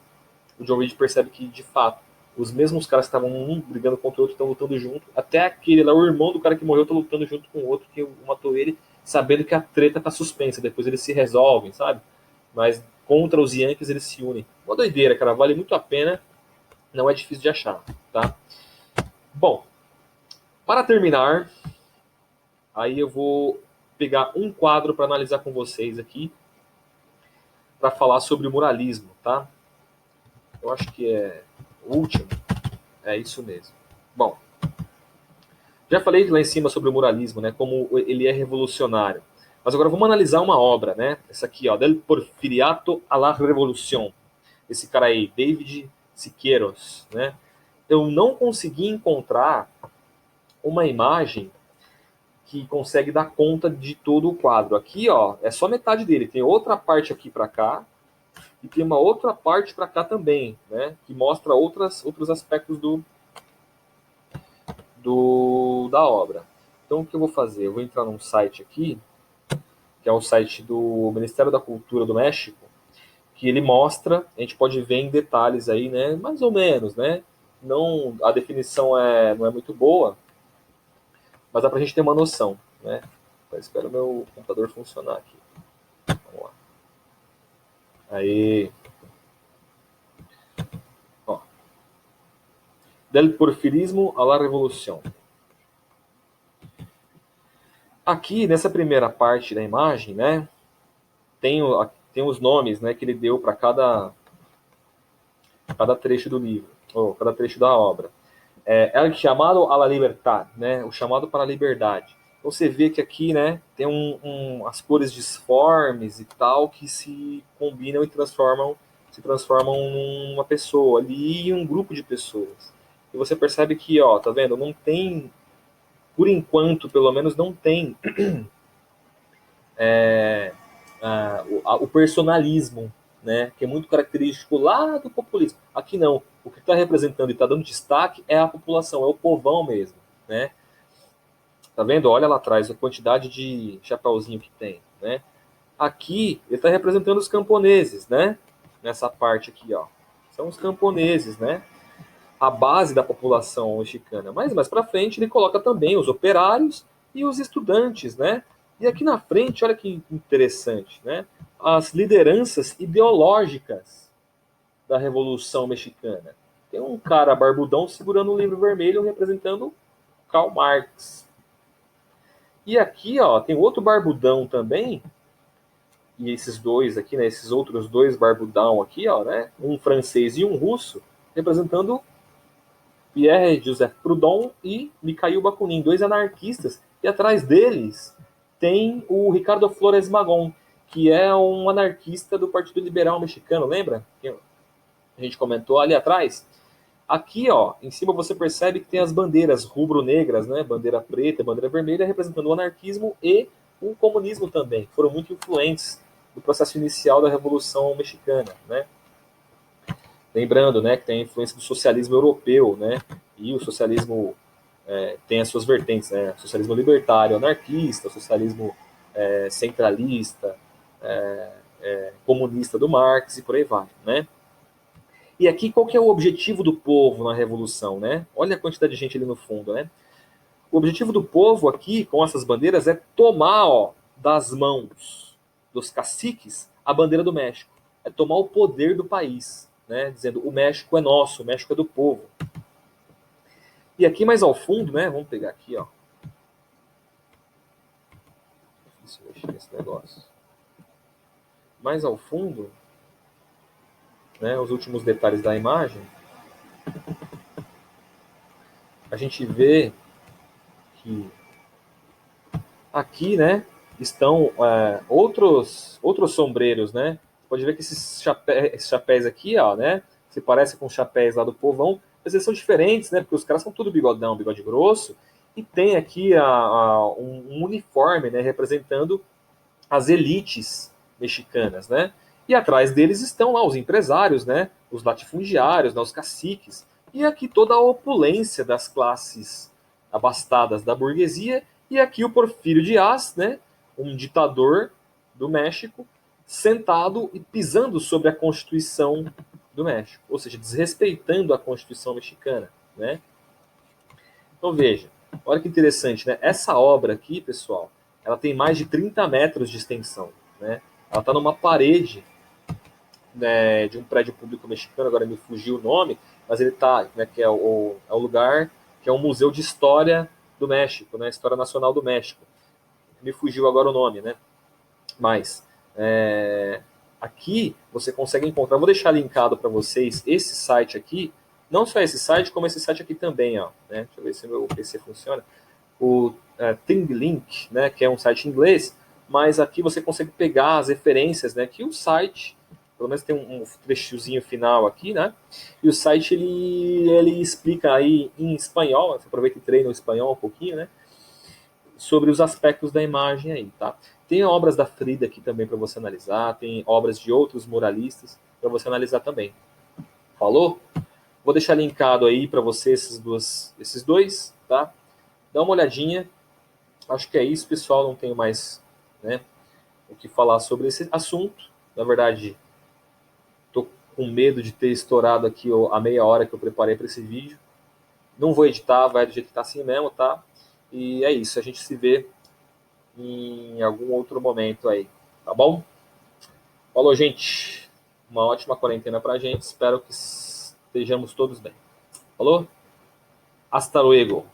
o John Reed percebe que, de fato, os mesmos caras que estavam um brigando contra o outro estão lutando junto. Até aquele lá, o irmão do cara que morreu, está lutando junto com o outro que matou ele, sabendo que a treta tá suspensa. Depois eles se resolvem, sabe? Mas contra os Yankees eles se unem. Uma doideira, cara. Vale muito a pena. Não é difícil de achar, tá? Bom, para terminar, aí eu vou pegar um quadro para analisar com vocês aqui, para falar sobre o muralismo, tá? Eu acho que é o último. É isso mesmo. Bom, já falei lá em cima sobre o muralismo, né? Como ele é revolucionário. Mas agora vamos analisar uma obra, né? Essa aqui, ó, Del Porfiriato a la Revolución. Esse cara aí, David Siqueiros, né? Eu não consegui encontrar uma imagem que consegue dar conta de todo o quadro. Aqui, ó, é só metade dele. Tem outra parte aqui para cá e tem uma outra parte para cá também, né? Que mostra outros aspectos da obra. Então, o que eu vou fazer? Eu vou entrar num site aqui, que é o site do Ministério da Cultura do México, que ele mostra, a gente pode ver em detalhes aí, né? Mais ou menos, né? Não, a definição não é muito boa, mas dá pra gente ter uma noção, né? Então, espero o meu computador funcionar aqui. Vamos lá. Aí. Ó. Del porfirismo a la revolución. Aqui, nessa primeira parte da imagem, né? Tem os nomes, né, que ele deu para cada trecho do livro, ou cada trecho da obra. El chamado a la libertad, né, o chamado para a liberdade. Então você vê que aqui, né, tem as cores disformes e tal que se combinam e se transformam numa pessoa ali e um grupo de pessoas. E você percebe que, ó, tá vendo? Não tem, por enquanto, pelo menos, não tem o personalismo, né, que é muito característico lá do populismo. Aqui não. O que está representando e está dando destaque é a população, é o povão mesmo, né? Tá vendo? Olha lá atrás a quantidade de chapéuzinho que tem, né? Aqui ele está representando os camponeses, né? Nessa parte aqui, ó, são os camponeses, né? A base da população mexicana. Mas mais para frente ele coloca também os operários e os estudantes, né? E aqui na frente, olha que interessante, né? As lideranças ideológicas da Revolução Mexicana. Tem um cara barbudão segurando um livro vermelho representando Karl Marx. E aqui, ó, tem outro barbudão também, e esses dois aqui, né, esses outros dois barbudão aqui, ó, né, um francês e um russo, representando Pierre-Joseph Proudhon e Mikhail Bakunin, dois anarquistas, e atrás deles tem o Ricardo Flores Magón, que é um anarquista do Partido Liberal Mexicano, lembra? Que a gente comentou ali atrás. Aqui, ó, em cima você percebe que tem as bandeiras rubro-negras, né? Bandeira preta, bandeira vermelha, representando o anarquismo e o comunismo também, que foram muito influentes no processo inicial da Revolução Mexicana, né? Lembrando, né, que tem a influência do socialismo europeu, né? E o socialismo tem as suas vertentes, né? O socialismo libertário, anarquista, o socialismo centralista, comunista do Marx e por aí vai, né? E aqui, qual que é o objetivo do povo na Revolução, né? Olha a quantidade de gente ali no fundo, né? O objetivo do povo aqui, com essas bandeiras, é tomar, ó, das mãos dos caciques a bandeira do México. É tomar o poder do país, né? Dizendo, o México é nosso, o México é do povo. E aqui mais ao fundo, né? Vamos pegar aqui, ó. Difícil mexer nesse negócio. Mais ao fundo, né, os últimos detalhes da imagem, a gente vê que aqui, né, estão outros sombreiros, né? Você pode ver que esses chapéus aqui, ó, né? Se parece com os chapéus lá do povão, mas eles são diferentes, né? Porque os caras são tudo bigodão, bigode grosso, e tem aqui um uniforme, né? Representando as elites mexicanas, né? E atrás deles estão lá os empresários, né? Os latifundiários, né? Os caciques. E aqui toda a opulência das classes abastadas da burguesia. E aqui o Porfírio Dias, né? Um ditador do México, sentado e pisando sobre a Constituição do México, ou seja, desrespeitando a Constituição mexicana, né? Então veja, olha que interessante, né? Essa obra aqui, pessoal, ela tem mais de 30 metros de extensão, né? Ela está numa parede, né, de um prédio público mexicano, agora me fugiu o nome, mas ele está, né, que é o lugar que é um museu de história do México, né? História Nacional do México. Me fugiu agora o nome, né? Mas aqui você consegue encontrar. Vou deixar linkado para vocês esse site aqui. Não só esse site, como esse site aqui também, ó, né? Deixa eu ver se o meu PC funciona. O ThingLink, né? Que é um site em inglês, mas aqui você consegue pegar as referências, né? Que o site, pelo menos tem um trechozinho final aqui, né? E o site ele explica aí em espanhol. Você aproveita e treina o espanhol um pouquinho, né? Sobre os aspectos da imagem aí, tá? Tem obras da Frida aqui também para você analisar, tem obras de outros muralistas para você analisar também. Falou? Vou deixar linkado aí para você esses dois, tá? Dá uma olhadinha. Acho que é isso, pessoal. Não tenho mais, né, o que falar sobre esse assunto. Na verdade, tô com medo de ter estourado aqui a meia hora que eu preparei para esse vídeo. Não vou editar, vai do jeito que tá assim mesmo, tá? E é isso. A gente se vê em algum outro momento aí, tá bom? Falou, gente. Uma ótima quarentena pra gente. Espero que estejamos todos bem. Falou? Hasta luego.